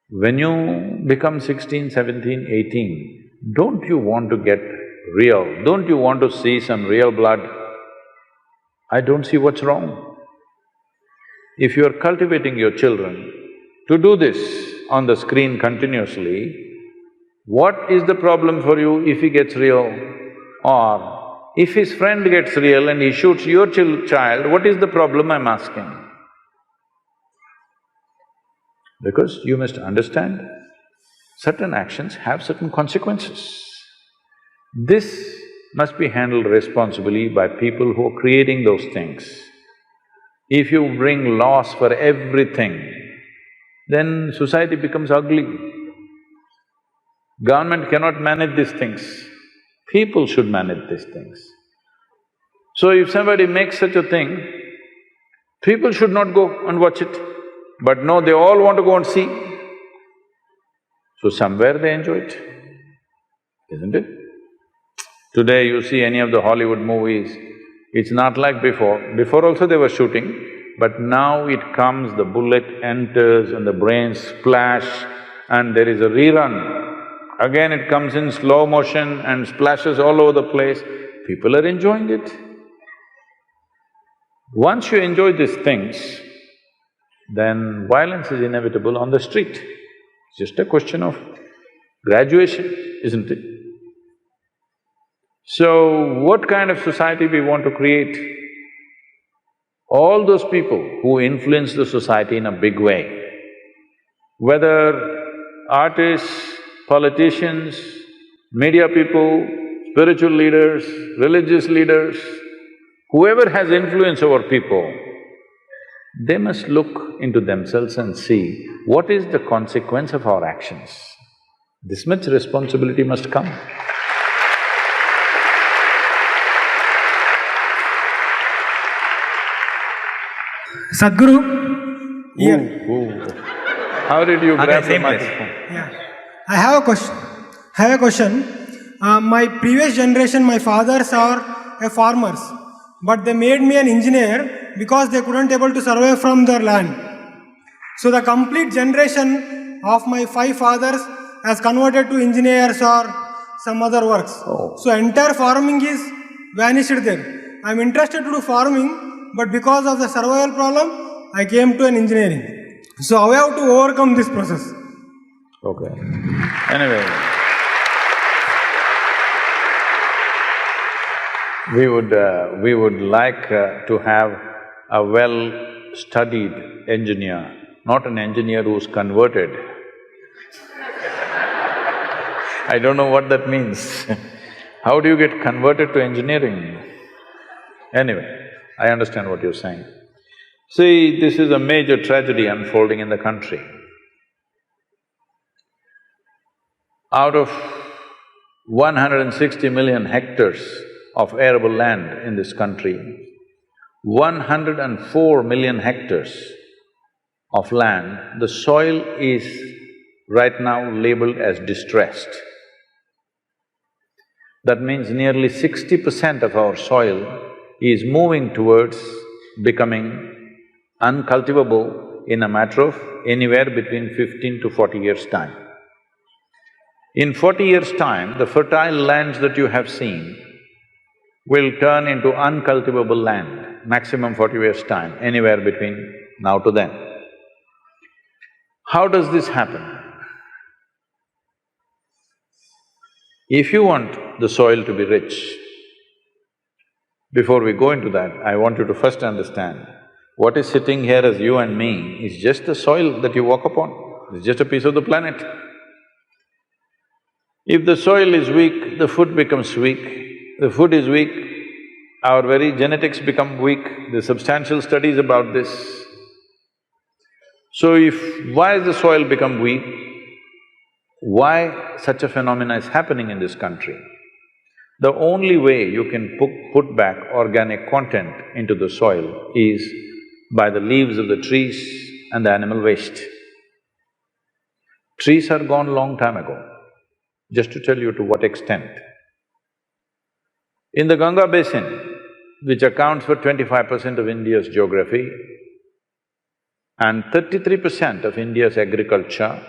when you become 16, 17, 18, don't you want to get real? Don't you want to see some real blood? I don't see what's wrong. If you're cultivating your children to do this on the screen continuously, what is the problem for you if he gets real? Or if his friend gets real and he shoots your child, what is the problem, I'm asking? Because you must understand, certain actions have certain consequences. This must be handled responsibly by people who are creating those things. If you bring laws for everything, then society becomes ugly. Government cannot manage these things. People should manage these things. So if somebody makes such a thing, people should not go and watch it. But no, they all want to go and see. So somewhere they enjoy it, isn't it? Today you see any of the Hollywood movies, it's not like before. Before also they were shooting, but now it comes, the bullet enters and the brains splash and there is a rerun. Again it comes in slow motion and splashes all over the place. People are enjoying it. Once you enjoy these things, then violence is inevitable on the street. It's just a question of graduation, isn't it? So, what kind of society we want to create? All those people who influence the society in a big way, whether artists, politicians, media people, spiritual leaders, religious leaders, whoever has influence over people, they must look into themselves and see what is the consequence of our actions. This much responsibility must come.
Sadhguru, here.
How did you grab the
same place.
microphone?
Yeah. I have a question. My previous generation, my fathers are farmers, but they made me an engineer because they couldn't able to survive from their land. So the complete generation of my 5 fathers has converted to engineers or some other works. So entire farming is vanished there. I'm interested to do farming, but because of the survival problem, I came to an engineering. So how I have to overcome this process?
Okay. Anyway, we would like to have a well-studied engineer, not an engineer who's converted. I don't know what that means. How do you get converted to engineering? Anyway, I understand what you're saying. See, this is a major tragedy unfolding in the country. Out of 160 million hectares of arable land in this country, 104 million hectares of land, the soil is right now labeled as distressed. That means nearly 60% of our soil is moving towards becoming uncultivable in a matter of anywhere between 15 to 40 years' time. In 40 years' time, the fertile lands that you have seen will turn into uncultivable land, maximum 40 years' time, anywhere between now to then. How does this happen? If you want the soil to be rich, before we go into that, I want you to first understand, what is sitting here as you and me is just the soil that you walk upon, it's just a piece of the planet. If the soil is weak, the food becomes weak. The food is weak, our very genetics become weak. There's substantial studies about this. So why has the soil become weak? Why such a phenomena is happening in this country? The only way you can put back organic content into the soil is by the leaves of the trees and the animal waste. Trees are gone long time ago, just to tell you to what extent. In the Ganga basin, which accounts for 25% of India's geography and 33% of India's agriculture,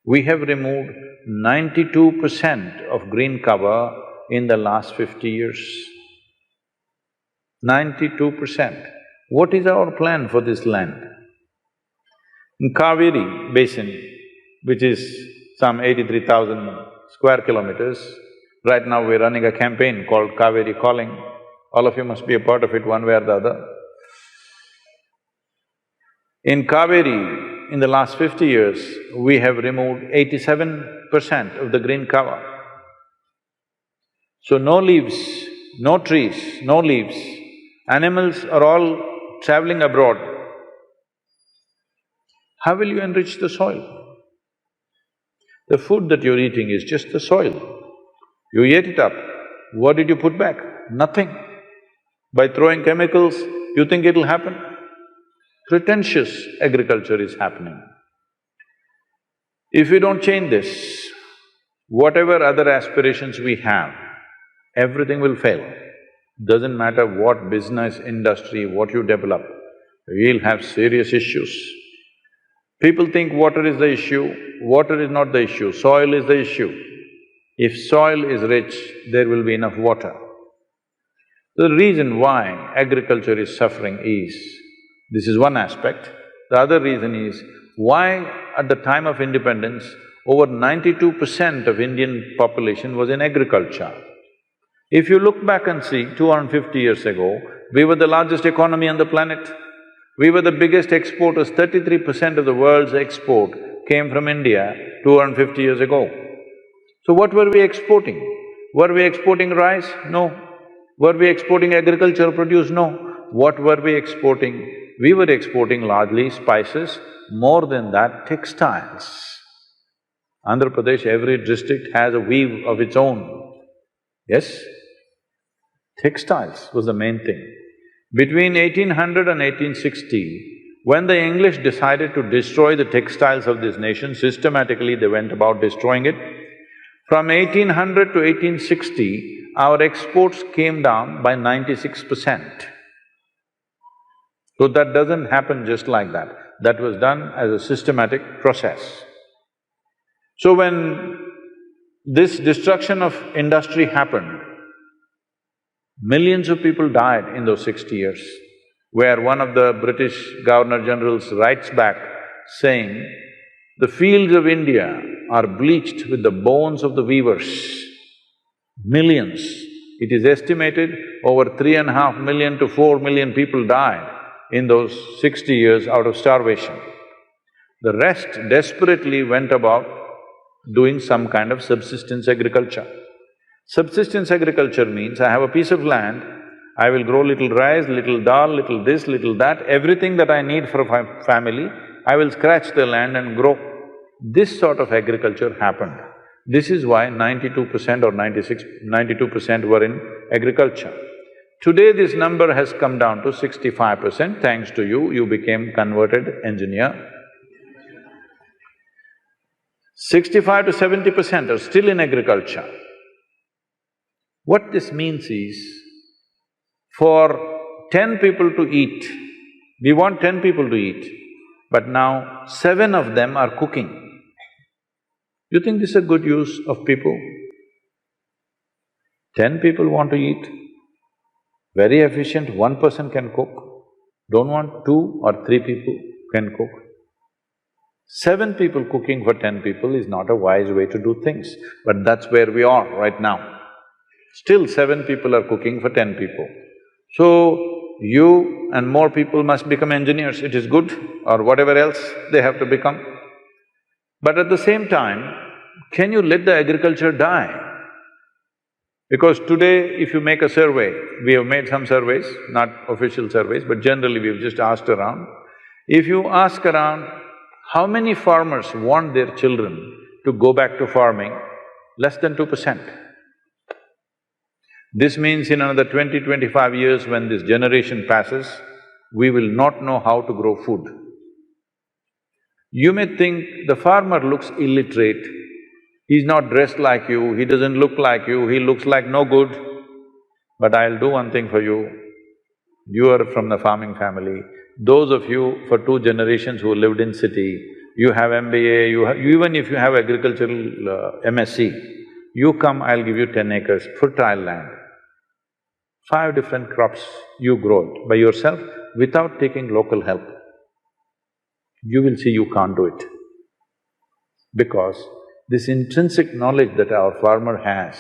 we have removed 92% of green cover in the last 50 years. 92%. What is our plan for this land? In Kaveri basin, which is some 83,000 square kilometers, right now we're running a campaign called Kaveri Calling. All of you must be a part of it one way or the other. In Kaveri, in the last 50 years, we have removed 87% of the green cover. So no leaves, no trees, no leaves. Animals are all traveling abroad. How will you enrich the soil? The food that you're eating is just the soil. You ate it up. What did you put back? Nothing. By throwing chemicals, you think it'll happen? Pretentious agriculture is happening. If we don't change this, whatever other aspirations we have, everything will fail. Doesn't matter what business, industry, what you develop, we'll have serious issues. People think water is the issue, water is not the issue, soil is the issue. If soil is rich, there will be enough water. The reason why agriculture is suffering is, this is one aspect. The other reason is, why at the time of independence, over 92% of Indian population was in agriculture. If you look back and see, 250 years ago, we were the largest economy on the planet. We were the biggest exporters, 33% of the world's export came from India 250 years ago. So what were we exporting? Were we exporting rice? No. Were we exporting agricultural produce? No. What were we exporting? We were exporting largely spices, more than that, textiles. Andhra Pradesh, every district has a weave of its own. Yes? Textiles was the main thing. Between 1800 and 1860, when the English decided to destroy the textiles of this nation, systematically they went about destroying it. From 1800 to 1860, our exports came down by 96%. So that doesn't happen just like that. That was done as a systematic process. So when this destruction of industry happened, millions of people died in those 60 years, where one of the British Governor-Generals writes back saying, "The fields of India are bleached with the bones of the weavers." Millions. It is estimated over 3.5 million to 4 million people died in those 60 years out of starvation. The rest desperately went about doing some kind of subsistence agriculture. Subsistence agriculture means I have a piece of land, I will grow little rice, little dal, little this, little that, everything that I need for a family, I will scratch the land and grow. This sort of agriculture happened. This is why 92% or 92% were in agriculture. Today this number has come down to 65%, thanks to you, you became converted engineer. 65 to 70% are still in agriculture. What this means is, for 10 people to eat, we want 10 people to eat, but now 7 of them are cooking. You think this is a good use of people? 10 people want to eat, very efficient, 1 person can cook. Don't want 2 or 3 people can cook. 7 people cooking for 10 people is not a wise way to do things, but that's where we are right now. Still 7 people are cooking for 10 people. So, you and more people must become engineers, it is good, or whatever else they have to become. But at the same time, can you let the agriculture die? Because today, if you make a survey, we have made some surveys, not official surveys, but generally we've just asked around. If you ask around, how many farmers want their children to go back to farming? Less than 2%. This means in another 20-25 years, when this generation passes, we will not know how to grow food. You may think the farmer looks illiterate, he's not dressed like you, he doesn't look like you, he looks like no good. But I'll do one thing for you. You are from the farming family. Those of you for 2 generations who lived in city, you have MBA, even if you have agricultural MSc, you come, I'll give you 10 acres, fertile land. 5 different crops, you grow it by yourself without taking local help. You will see you can't do it. Because this intrinsic knowledge that our farmer has,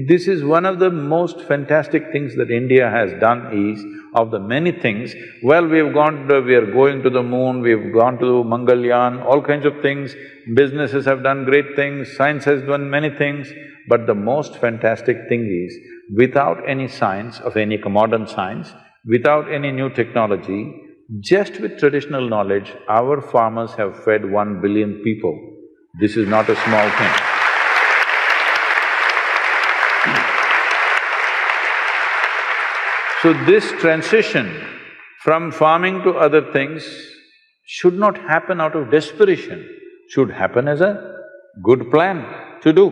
this is one of the most fantastic things that India has done is, of the many things, well, we are going to the moon, we've gone to Mangalyaan, all kinds of things, businesses have done great things, science has done many things, but the most fantastic thing is, without any science of any modern science, without any new technology, just with traditional knowledge, our farmers have fed 1 billion people. This is not a small thing. So this transition from farming to other things should not happen out of desperation, should happen as a good plan to do.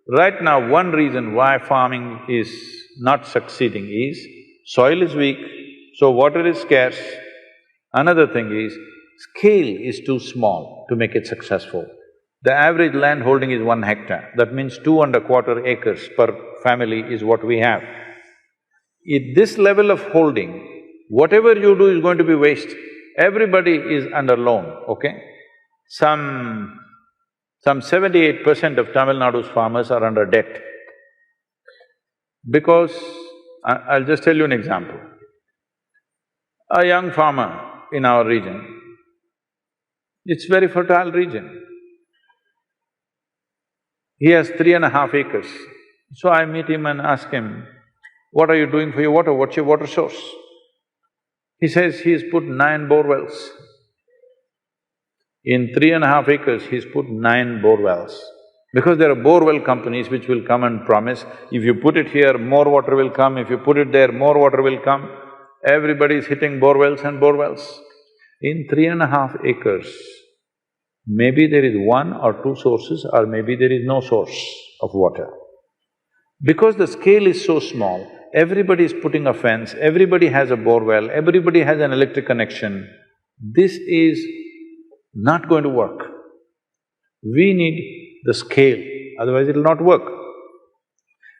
Right now, one reason why farming is not succeeding is, soil is weak, so water is scarce. Another thing is, scale is too small to make it successful. The average land holding is 1 hectare, that means 2¼ acres per family is what we have. At this level of holding, whatever you do is going to be waste. Everybody is under loan, okay? Some 78% of Tamil Nadu's farmers are under debt. Because, I'll just tell you an example. A young farmer in our region, it's very fertile region. He has 3.5 acres. So I meet him and ask him, what are you doing for your water? What's your water source? He says he's put 9 bore wells. In 3.5 acres, he's put 9 bore wells. Because there are bore well companies which will come and promise, if you put it here, more water will come, if you put it there, more water will come. Everybody is hitting bore wells and bore wells. In 3.5 acres, maybe there is 1 or 2 sources or maybe there is no source of water. Because the scale is so small, everybody is putting a fence, everybody has a bore well, everybody has an electric connection. This is not going to work. We need the scale, otherwise it'll not work.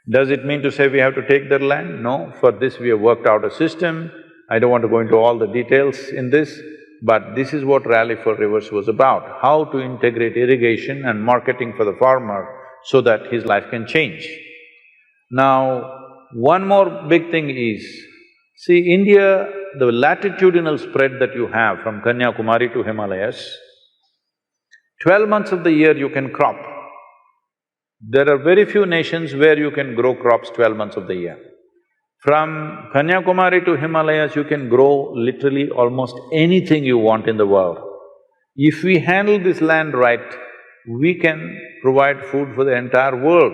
Does it mean to say we have to take their land? No, for this we have worked out a system. I don't want to go into all the details in this, but this is what Rally for Rivers was about, how to integrate irrigation and marketing for the farmer so that his life can change. Now, one more big thing is, see, India, the latitudinal spread that you have from Kanyakumari to Himalayas, 12 months of the year you can crop. There are very few nations where you can grow crops 12 months of the year. From Kanyakumari to Himalayas, you can grow literally almost anything you want in the world. If we handle this land right, we can provide food for the entire world.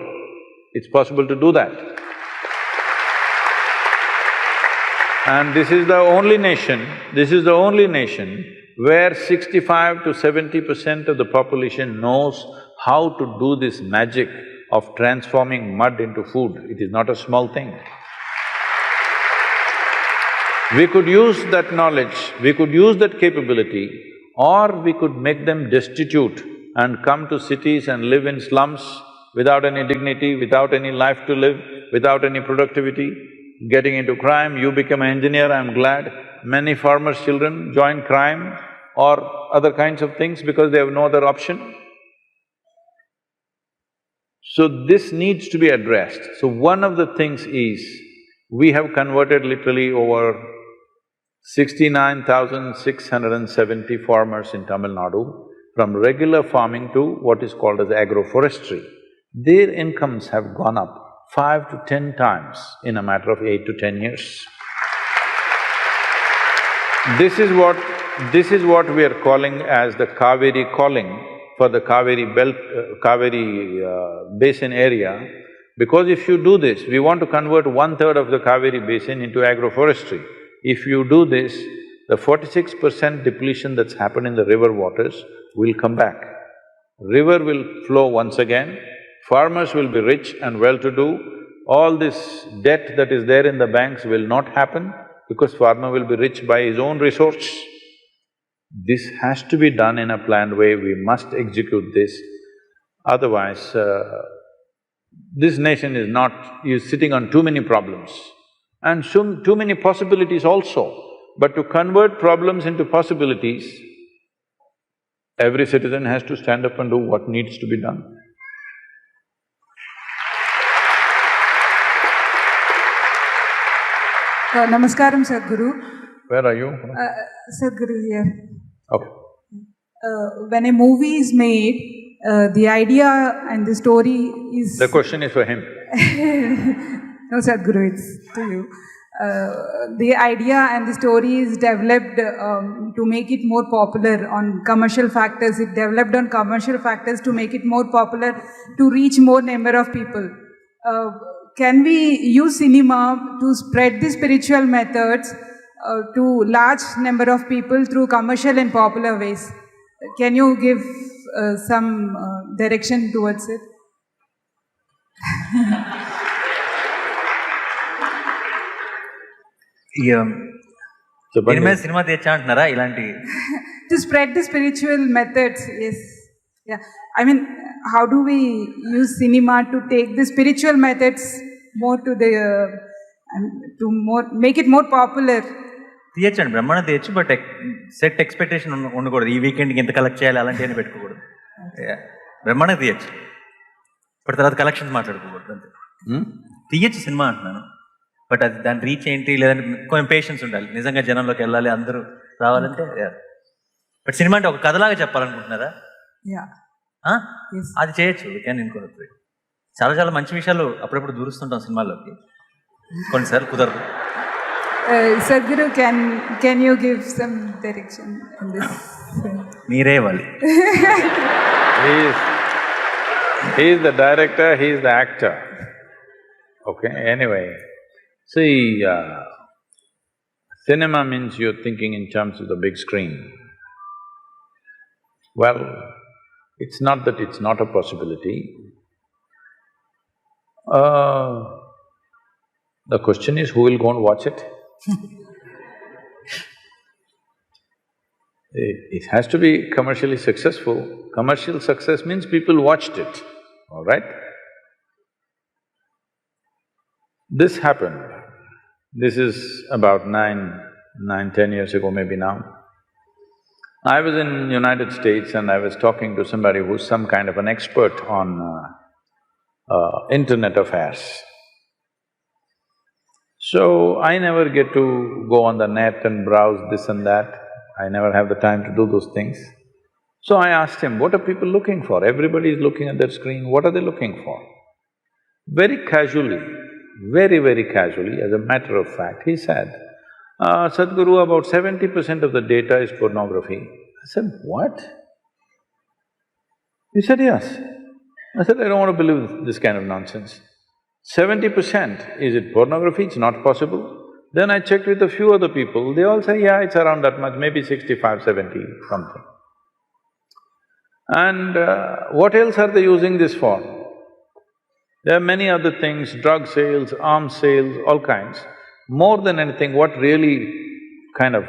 It's possible to do that. And this is the only nation where 65 to 70% of the population knows how to do this magic of transforming mud into food. It is not a small thing. We could use that knowledge, we could use that capability, or we could make them destitute and come to cities and live in slums without any dignity, without any life to live, without any productivity, getting into crime. You become an engineer, I'm glad. Many farmers' children join crime or other kinds of things because they have no other option. So this needs to be addressed. So one of the things is, we have converted literally over 69,670 farmers in Tamil Nadu. from regular farming to what is called as agroforestry, their incomes have gone up 5 to 10 times in a matter of 8 to 10 years. This is what we are calling as the Kaveri calling for the Kaveri belt… basin area. Because if you do this, we want to convert 1/3 of the Kaveri basin into agroforestry. If you do this, the 46% depletion that's happened in the river waters will come back. River will flow once again, farmers will be rich and well-to-do, all this debt that is there in the banks will not happen because farmer will be rich by his own resource. This has to be done in a planned way, we must execute this. Otherwise, this nation is sitting on too many problems and too many possibilities also. But to convert problems into possibilities, every citizen has to stand up and do what needs to be done.
Namaskaram, Sadhguru.
Where are you?
Sadhguru here.
Okay.
When a movie is made, the idea and the story is…
The question is for him.
No, Sadhguru, it's to you. The idea and the story is developed to make it more popular on commercial factors. It developed on commercial factors to make it more popular, to reach more number of people. Can we use cinema to spread the spiritual methods to large number of people through commercial and popular ways? Can you give some direction towards it?
దీని మీద cinema తెచ్చా అంటున్నారా ఇలాంటి?
To spread the spiritual methods, yes. Yeah, I mean, how do we use cinema to take the spiritual methods more to the… make it more popular?
తీయచ్చండి, బ్రహ్మాండం తీయచ్చు, but set expectation ఉండకూడదు. ఈ వీకెండ్కి ఎంత కలెక్ట్ చేయాలి అలాంటివన్నీ పెట్టుకోకూడదు. బ్రహ్మాండం తీయచ్చు, బట్ తర్వాత కలెక్షన్స్ మాట్లాడుకోకూడదు అంతే. తీయచ్చు సినిమా అంటున్నాను, బట్ అది దాని రీచ్ ఏంటి, లేదంటే కొంచెం పేషెన్స్ ఉండాలి, నిజంగా జనంలోకి వెళ్ళాలి, అందరూ రావాలంటే. బట్ సినిమా అంటే ఒక కథలాగా చెప్పాలనుకుంటున్నారా? అది చేయొచ్చు, కానీ ఇంకోటి చాలా చాలా మంచి విషయాలు అప్పుడప్పుడు దూరుస్తుంటాం సినిమాల్లోకి, కొన్నిసార్లు కుదరదు.
Sadhguru, can you give some direction on this?
మీరే ఇవ్వాలి.
He is the director, he is the actor. Okay, anyway. See, cinema means you're thinking in terms of the big screen. Well, it's not that it's not a possibility. The question is, who will go and watch it? It has to be commercially successful. Commercial success means people watched it, all right? This happened. This is about 10 years ago maybe now. I was in United States and I was talking to somebody who's some kind of an expert on internet affairs. So, I never get to go on the net and browse this and that, I never have the time to do those things. So I asked him, what are people looking for? Everybody is looking at their screen, what are they looking for? Very casually, very casually, as a matter of fact, he said, Sadhguru, about 70% of the data is pornography. I said, what? He said, yes. I said, I don't want to believe this kind of nonsense. 70%, is it pornography? It's not possible. Then I checked with a few other people, they all say, yeah, it's around that much, maybe 65, 70, something. And what else are they using this for? There are many other things, drug sales, arms sales, all kinds. More than anything, what really kind of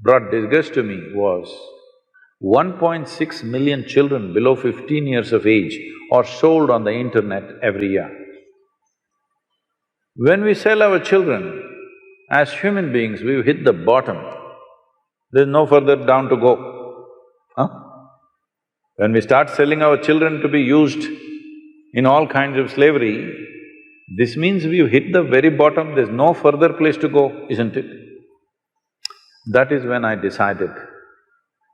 brought disgust to me was 1.6 million children below 15 years of age are sold on the internet every year. When we sell our children, as human beings, we've hit the bottom. There's no further down to go. When we start selling our children to be used in all kinds of slavery, this means we've hit the very bottom, there's no further place to go, isn't it? That is when I decided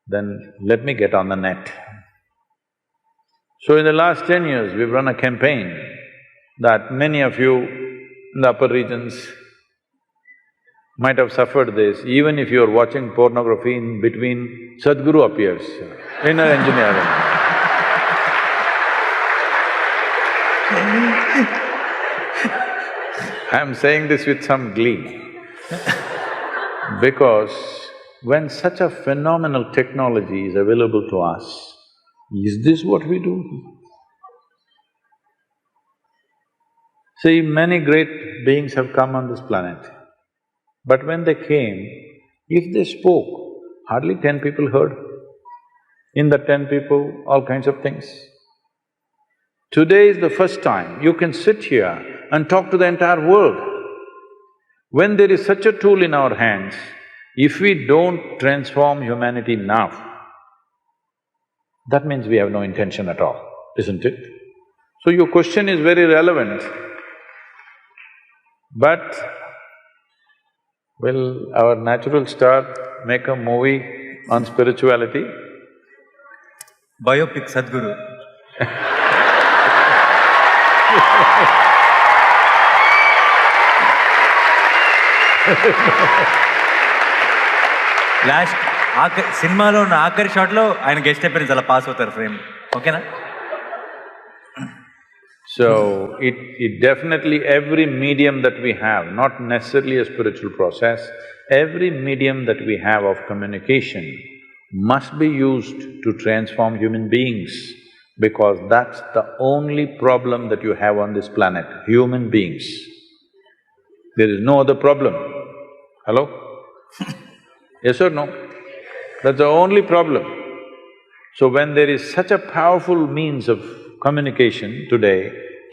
then let me get on the net. So in the last 10 years, we've run a campaign that many of you in the upper regions might have suffered this. Even if you're watching pornography, in between Sadhguru appears, inner engineering. I'm saying this with some glee because when such a phenomenal technology is available to us, is this what we do? See, many great beings have come on this planet, but when they came, if they spoke, hardly 10 people heard. In the 10 people, all kinds of things. Today is the first time you can sit here and talk to the entire world. When there is such a tool in our hands, if we don't transform humanity now, that means we have no intention at all, isn't it? So your question is very relevant, but will our natural star make a movie on spirituality?
Biopic Sadhguru. Last సినిమాలో ఉన్న ఆఖరి షాట్లో ఆయన guest appearance అలా pass అవుతారు frame, ఓకేనా?
So, it definitely, every medium that we have, not necessarily a spiritual process, every medium that we have of communication must be used to transform human beings, because that's the only problem that you have on this planet, human beings. There is no other problem. Hello? Yes or no? That's the only problem. So when there is such a powerful means of communication today,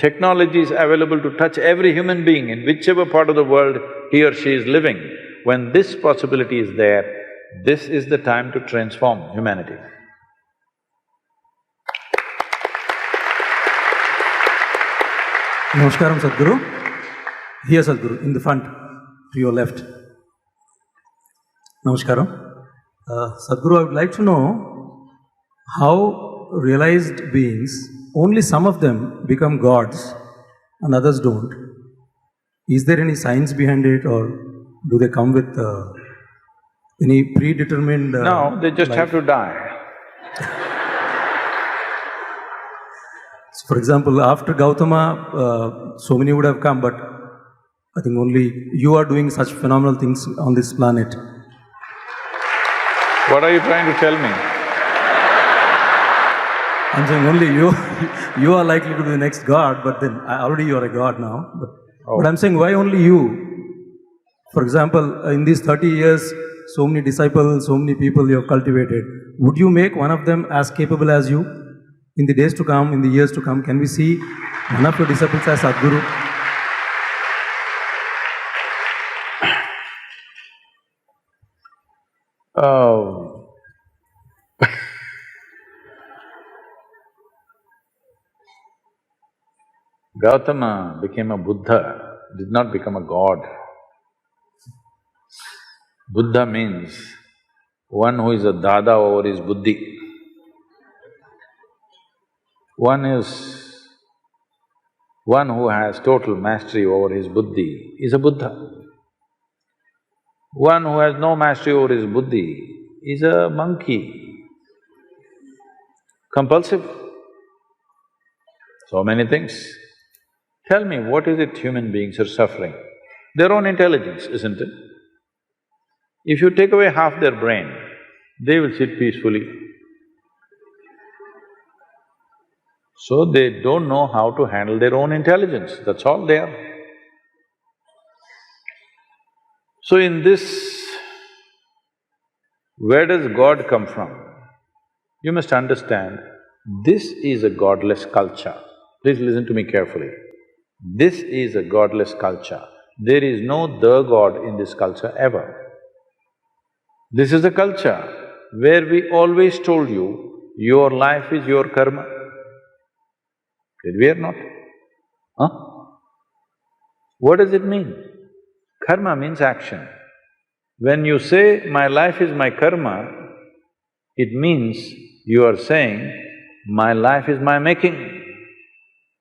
technology is available to touch every human being in whichever part of the world he or she is living. When this possibility is there, this is the time to transform humanity.
Namaskaram, Sadhguru. Here, Sadhguru, in the front, to your left. Namaskaram. Sadhguru, I would like to know how realized beings, only some of them become gods and others don't. Is there any science behind it, or do they come with any predetermined…
No, they just have to die.
So for example, after Gautama, so many would have come, but I think only you are doing such phenomenal things on this planet.
What are you trying to tell me?
I'm saying only you are likely to be the next god, but then already you are a god now. But I'm saying, why only you? For example, in these 30 years, so many disciples, so many people you have cultivated. Would you make one of them as capable as you? In the days to come, in the years to come, can we see one of your disciples as Sadhguru?
Oh. Gautama became a Buddha, did not become a god. Buddha means one who is a dada over his buddhi. One who has total mastery over his buddhi is a Buddha. One who has no mastery over his buddhi is a monkey, compulsive. So many things. Tell me, what is it human beings are suffering? Their own intelligence, isn't it? If you take away half their brain, they will sit peacefully. So they don't know how to handle their own intelligence, that's all they are. So in this, where does God come from? You must understand, this is a godless culture. Please listen to me carefully. This is a godless culture. There is no the God in this culture ever. This is a culture where we always told you, your life is your karma. Did we or not? Huh? What does it mean? Karma means action. When you say, my life is my karma, It means you are saying, my life is my making,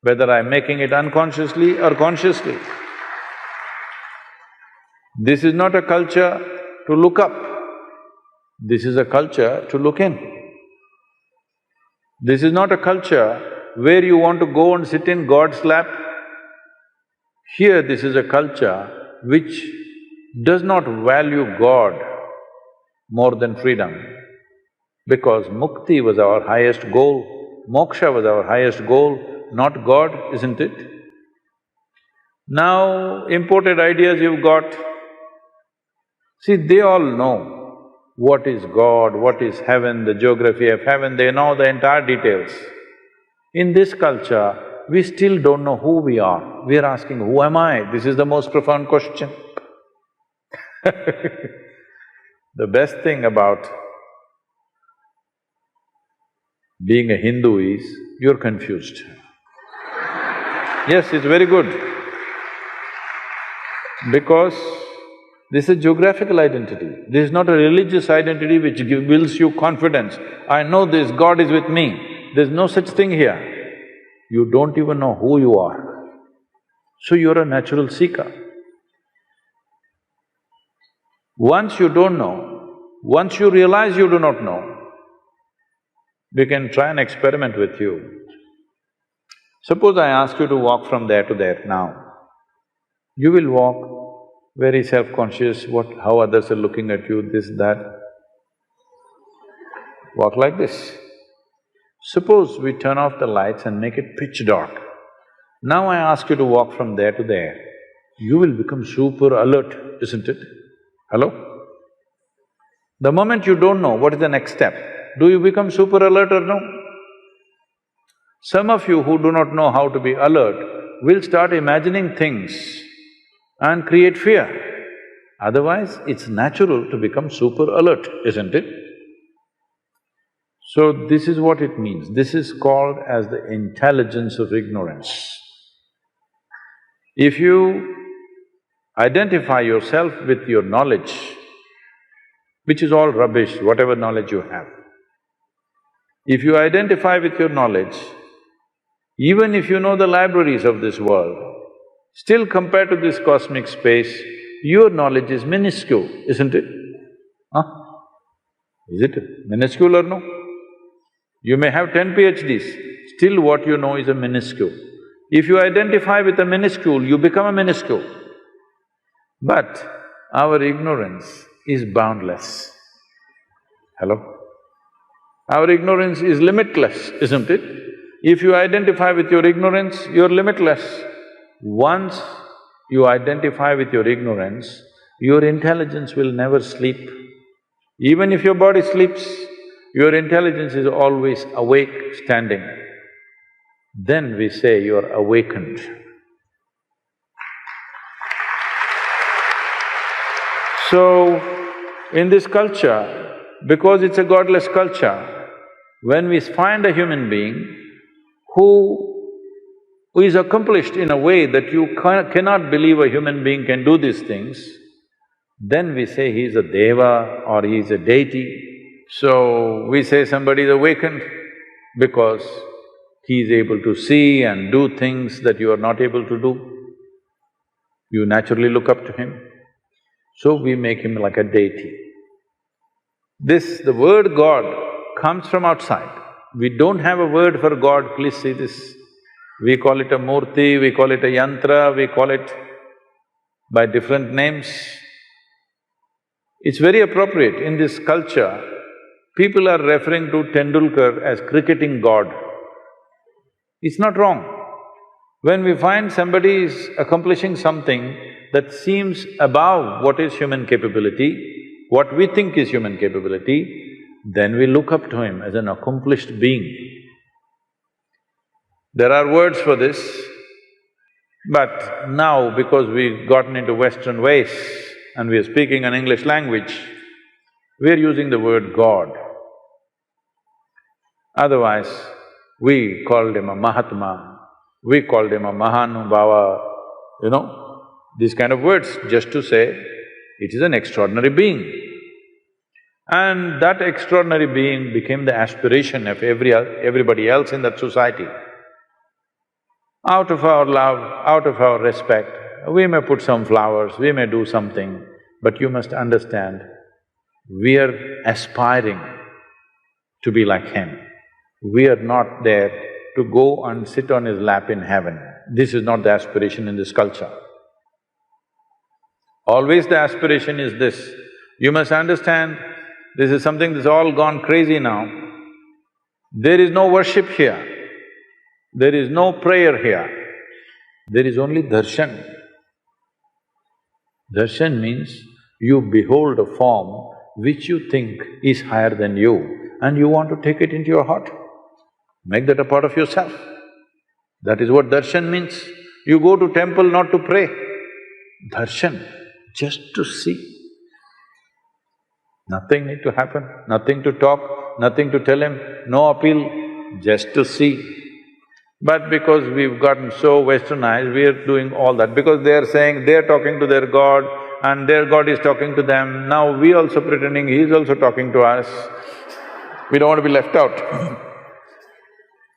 whether I'm making it unconsciously or consciously. This is not a culture to look up, this is a culture to look in. This is not a culture where you want to go and sit in God's lap. Here, this is a culture which does not value God more than freedom, because mukti was our highest goal, moksha was our highest goal, not God, isn't it? Now, imported ideas you've got, see, they all know what is God, what is heaven, the geography of heaven, they know the entire details. In this culture, we still don't know who we are. We are asking, who am I? This is the most profound question. The best thing about being a Hindu is, you're confused. Yes, it's very good. Because this is a geographical identity. This is not a religious identity which builds you confidence. I know this, God is with me. There's no such thing here. You don't even know who you are. So you're a natural seeker. Once you don't know, once you realize you do not know, we can try an experiment with you. Suppose I ask you to walk from there to there now. You will walk very self-conscious, how others are looking at you, this, that. Walk like this. Suppose we turn off the lights and make it pitch dark. Now I ask you to walk from there to there. You will become super alert, isn't it? Hello? The moment you don't know what is the next step, do you become super alert or no? Some of you who do not know how to be alert will start imagining things and create fear. Otherwise, it's natural to become super alert, isn't it? So this is what it means. This is called as the intelligence of ignorance. If you identify yourself with your knowledge, which is all rubbish, whatever knowledge you have, if you identify with your knowledge, even if you know the libraries of this world, still compared to this cosmic space, your knowledge is minuscule, isn't it? Huh? Is it minuscule or no? You may have 10 PhDs, still what you know is a minuscule. If you identify with a minuscule, you become a minuscule. But our ignorance is boundless. Hello? Our ignorance is limitless, isn't it? If you identify with your ignorance, you're limitless. Once you identify with your ignorance, your intelligence will never sleep. Even if your body sleeps, your intelligence is always awake, standing. Then we say you're awakened. So, in this culture, because it's a godless culture, when we find a human being who is accomplished in a way that you cannot believe a human being can do these things, then we say he is a deva or he is a deity. So, we say somebody is awakened because he is able to see and do things that you are not able to do. You naturally look up to him. So we make him like a deity. The word God comes from outside. We don't have a word for God, please see this. We call it a murti, we call it a yantra, we call it by different names. It's very appropriate in this culture. People are referring to Tendulkar as cricketing God. It's not wrong. When we find somebody is accomplishing something that seems above what is human capability, what we think is human capability, then we look up to him as an accomplished being. There are words for this, but now because we've gotten into Western ways and we are speaking an English language, we are using the word God. Otherwise, we called him a Mahatma, we called him a Mahanubhava, these kind of words, just to say it is an extraordinary being. And that extraordinary being became the aspiration of everybody else in that society. Out of our love, out of our respect, we may put some flowers, we may do something, but you must understand, we are aspiring to be like him. We are not there to go and sit on his lap in heaven. This is not the aspiration in this culture. Always the aspiration is this. You must understand, this is something that's all gone crazy now. There is no worship here. There is no prayer here. There is only darshan. Darshan means you behold a form which you think is higher than you and you want to take it into your heart. Make that a part of yourself. That is what darshan means. You go to temple not to pray. Darshan, just to see. Nothing need to happen, nothing to talk, nothing to tell him, no appeal, just to see. But because we've gotten so westernized, we are doing all that. Because they're saying they're talking to their God and their God is talking to them, now we also pretending he's also talking to us. We don't want to be left out.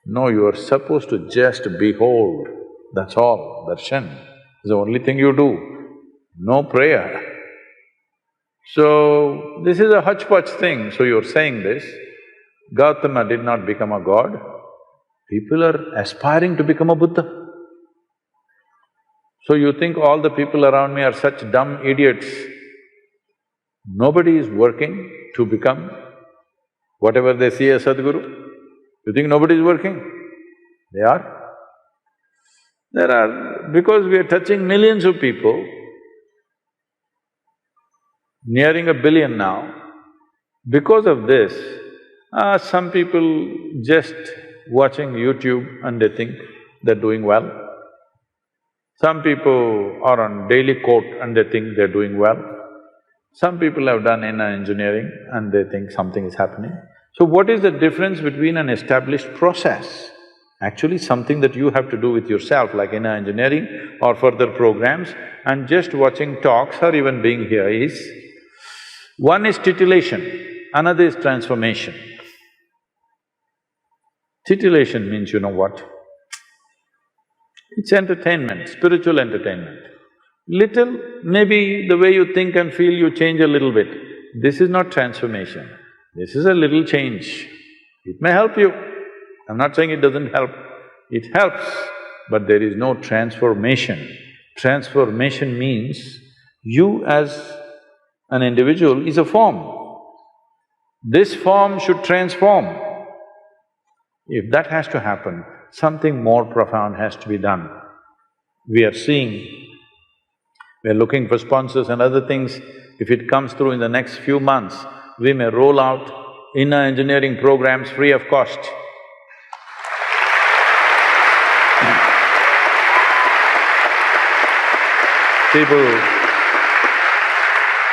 No, you are supposed to just behold, that's all, darshan is the only thing you do, no prayer. So, this is a hodgepodge thing, so you're saying this. Gautama did not become a god, people are aspiring to become a Buddha. So you think all the people around me are such dumb idiots. Nobody is working to become whatever they see as Sadhguru. You think nobody is working? They are. There are… because we are touching millions of people, nearing 1 billion now, because of this, some people just watching YouTube and they think they're doing well. Some people are on daily quote and they think they're doing well. Some people have done inner engineering and they think something is happening. So what is the difference between an established process, actually something that you have to do with yourself like inner engineering or further programs, and just watching talks or even being here is, one is titillation, another is transformation. Titillation means you know what? It's entertainment, spiritual entertainment. Little, maybe the way you think and feel you change a little bit. This is not transformation, this is a little change. It may help you, I'm not saying it doesn't help, it helps, but there is no transformation. Transformation means you as an individual is a form. This form should transform. If that has to happen, something more profound has to be done. We are seeing, we are looking for sponsors and other things. If it comes through in the next few months, we may roll out inner engineering programs free of cost.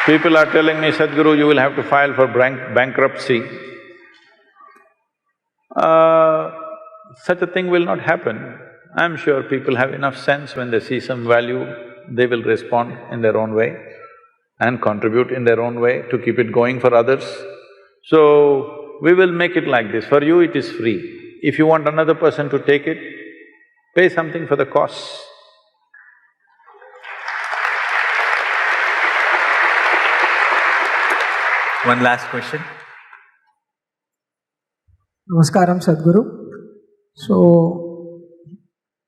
People are telling me, Sadhguru, you will have to file for bankruptcy. Such a thing will not happen. I'm sure people have enough sense, when they see some value, they will respond in their own way and contribute in their own way to keep it going for others. So, we will make it like this, for you it is free. If you want another person to take it, pay something for the costs.
One last question.
Namaskaram, Sadhguru.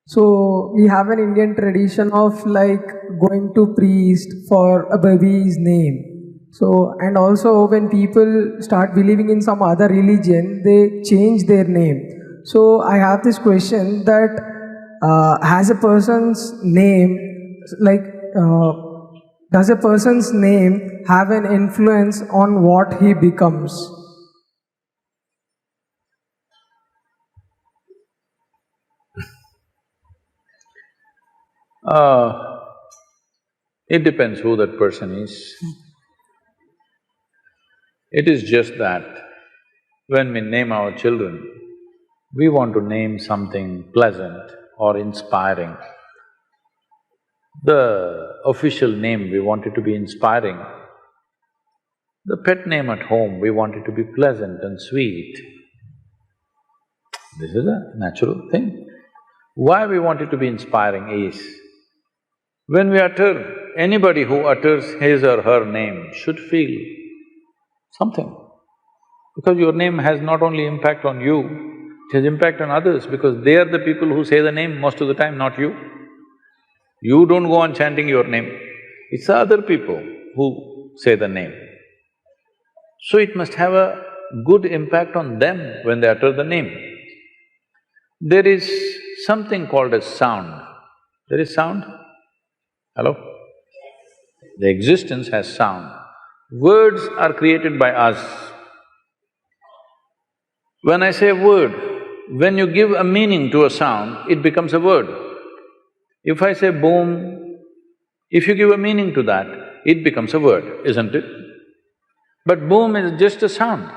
So we have an Indian tradition of like going to priest for a baby's name. So, and also when people start believing in some other religion, they change their name. So I have this question that has a person's name, like does a person's name have an influence on what he becomes?
It depends who that person is. It is just that when we name our children, we want to name something pleasant or inspiring. The official name, we want it to be inspiring. The pet name at home, we want it to be pleasant and sweet. This is a natural thing. Why we want it to be inspiring is, when we utter, anybody who utters his or her name should feel something. Because your name has not only impact on you, it has impact on others because they are the people who say the name most of the time, not you. You don't go on chanting your name, it's the other people who say the name. So it must have a good impact on them when they utter the name. There is something called as sound. There is sound? Hello? The existence has sound. Words are created by us. When I say word, when you give a meaning to a sound, it becomes a word. If I say boom, if you give a meaning to that, it becomes a word, isn't it? But boom is just a sound.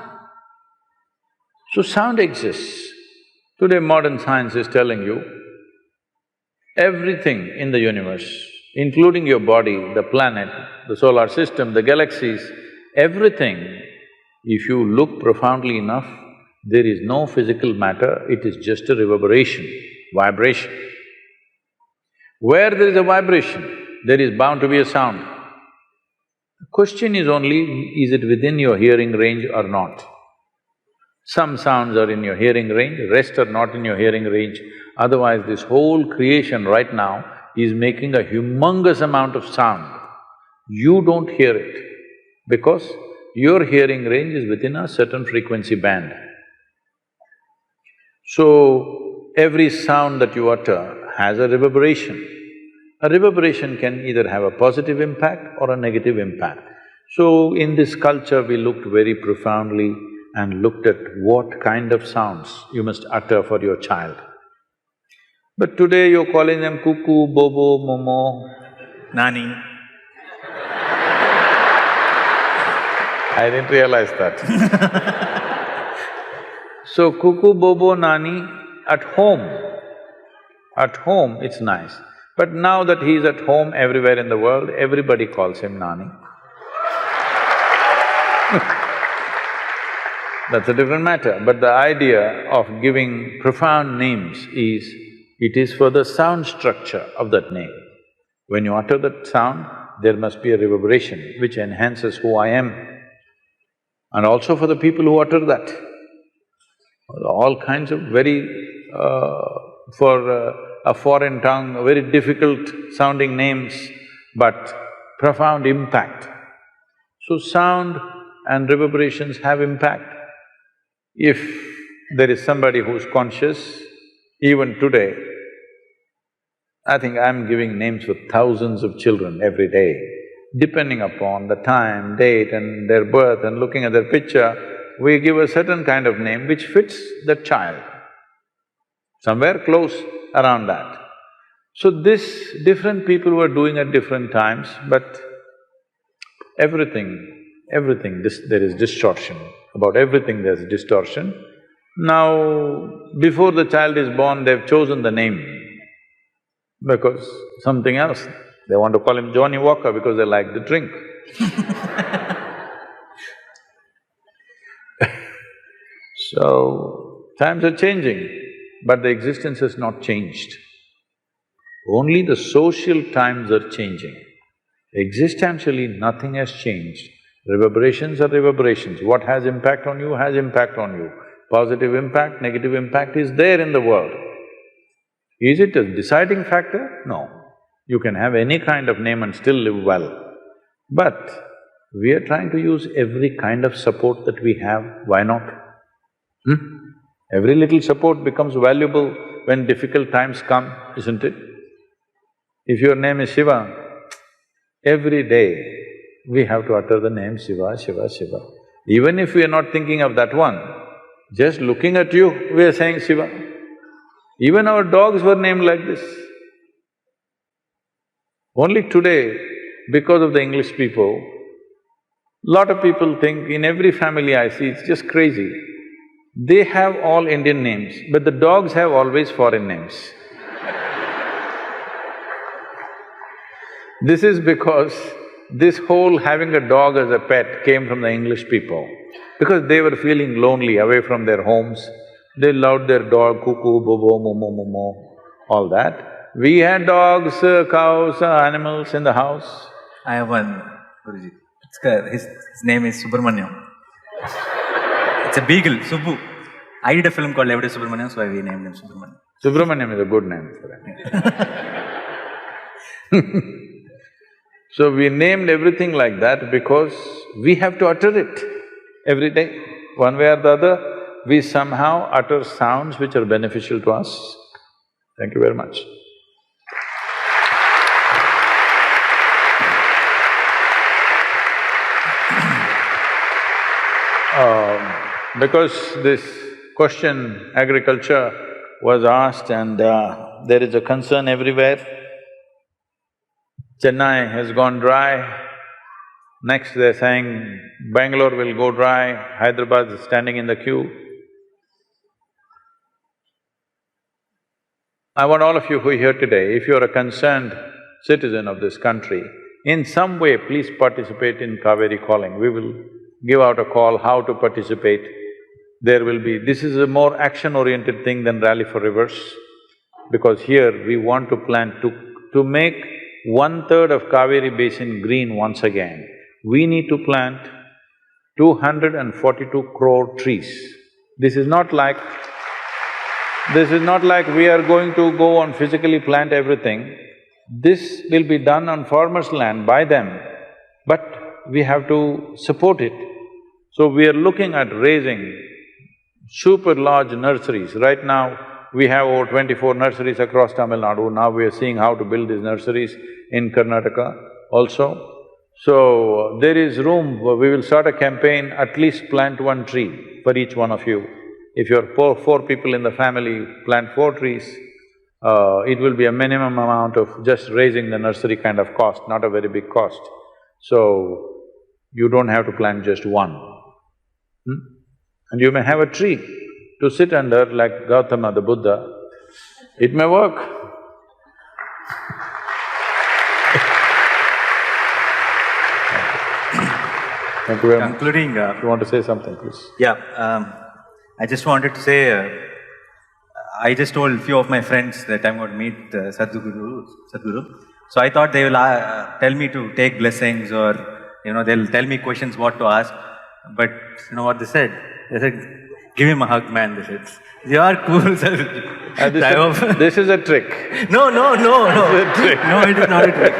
So sound exists. Today modern science is telling you, everything in the universe, including your body, the planet, the solar system, the galaxies, everything, if you look profoundly enough, there is no physical matter, it is just a reverberation, vibration. Where there is a vibration, there is bound to be a sound. The question is only, is it within your hearing range or not? Some sounds are in your hearing range, rest are not in your hearing range. Otherwise, this whole creation right now is making a humongous amount of sound. You don't hear it because your hearing range is within a certain frequency band. So, every sound that you utter has a reverberation. A reverberation can either have a positive impact or a negative impact. So, in this culture, we looked very profoundly and looked at what kind of sounds you must utter for your child. But today you're calling them cuckoo, bobo, momo,
Nani.
I didn't realize that. So cuckoo, bobo, nani, at home it's nice. But now that he's at home everywhere in the world, everybody calls him Nani. That's a different matter, but the idea of giving profound names is, it is for the sound structure of that name. When you utter that sound, there must be a reverberation which enhances who I am. And also for the people who utter that. All kinds of very… for a foreign tongue, very difficult sounding names, but profound impact. So sound and reverberations have impact. If there is somebody who's conscious, even today, I think I'm giving names for thousands of children every day. Depending upon the time, date and their birth and looking at their picture, we give a certain kind of name which fits that child, somewhere close around that. So this, different people were doing at different times, but everything, there is distortion. About everything there's distortion. Now, before the child is born, they've chosen the name because something else. They want to call him Johnny Walker because they like the drink. So, times are changing, but the existence has not changed. Only the social times are changing. Existentially, nothing has changed. Reverberations are reverberations. What has impact on you has impact on you. Positive impact, negative impact is there in the world. Is it a deciding factor? No. You can have any kind of name and still live well. But we are trying to use every kind of support that we have, why not? Every little support becomes valuable when difficult times come, isn't it? If your name is Shiva, every day we have to utter the name Shiva, Shiva, Shiva. Even if we are not thinking of that one, just looking at you, we are saying Shiva. Even our dogs were named like this. Only today, because of the English people, lot of people think in every family I see, it's just crazy. They have all Indian names, but the dogs have always foreign names. This is because This whole having a dog as a pet came from the English people because they were feeling lonely away from their homes. They loved their dog, cuckoo, bobo, momo, momo, all that. We had dogs, cows, animals in the house.
I have one, Guruji. His name is Subramanyam. It's a beagle, Subbu. I did a film called Everyday Subramanyam, so we named him Subramanyam.
Subramanyam is a good name for him. So we named everything like that because we have to utter it every day. One way or the other, we somehow utter sounds which are beneficial to us. Thank you very much. Because this question, agriculture, was asked and there is a concern everywhere. Chennai has gone dry. Next they're saying Bangalore will go dry, Hyderabad is standing in the queue. I want all of you who are here today, if you're a concerned citizen of this country, in some way please participate in Kaveri Calling. We will give out a call how to participate. There will be… This is a more action-oriented thing than Rally for Rivers, because here we want to plant… To make 1/3 of Kaveri Basin green once again, we need to plant 242 crore trees. This is not like… we are going to go and physically plant everything. This will be done on farmers' land by them, but we have to support it. So we are looking at raising super large nurseries. Right now, we have over 24 nurseries across Tamil Nadu. Now we are seeing how to build these nurseries in Karnataka also. So, there is room, we will start a campaign, at least plant 1 tree for each one of you. If you're four people in the family, plant 4 trees. It will be a minimum amount of just raising the nursery kind of cost, not a very big cost. So, you don't have to plant just 1. And you may have a tree to sit under like Gautama the Buddha. It may work. Thank you very much.
Concluding…
You want to say something, please?
Yeah, I just wanted to say, I just told a few of my friends that I'm going to meet Sadhguru. So I thought they will tell me to take blessings or, they'll tell me questions what to ask. But you know what they said? They said, give him a hug, man, they said. You are cool, sir.
This is a trick.
No.
This is a trick.
No, it is not a trick.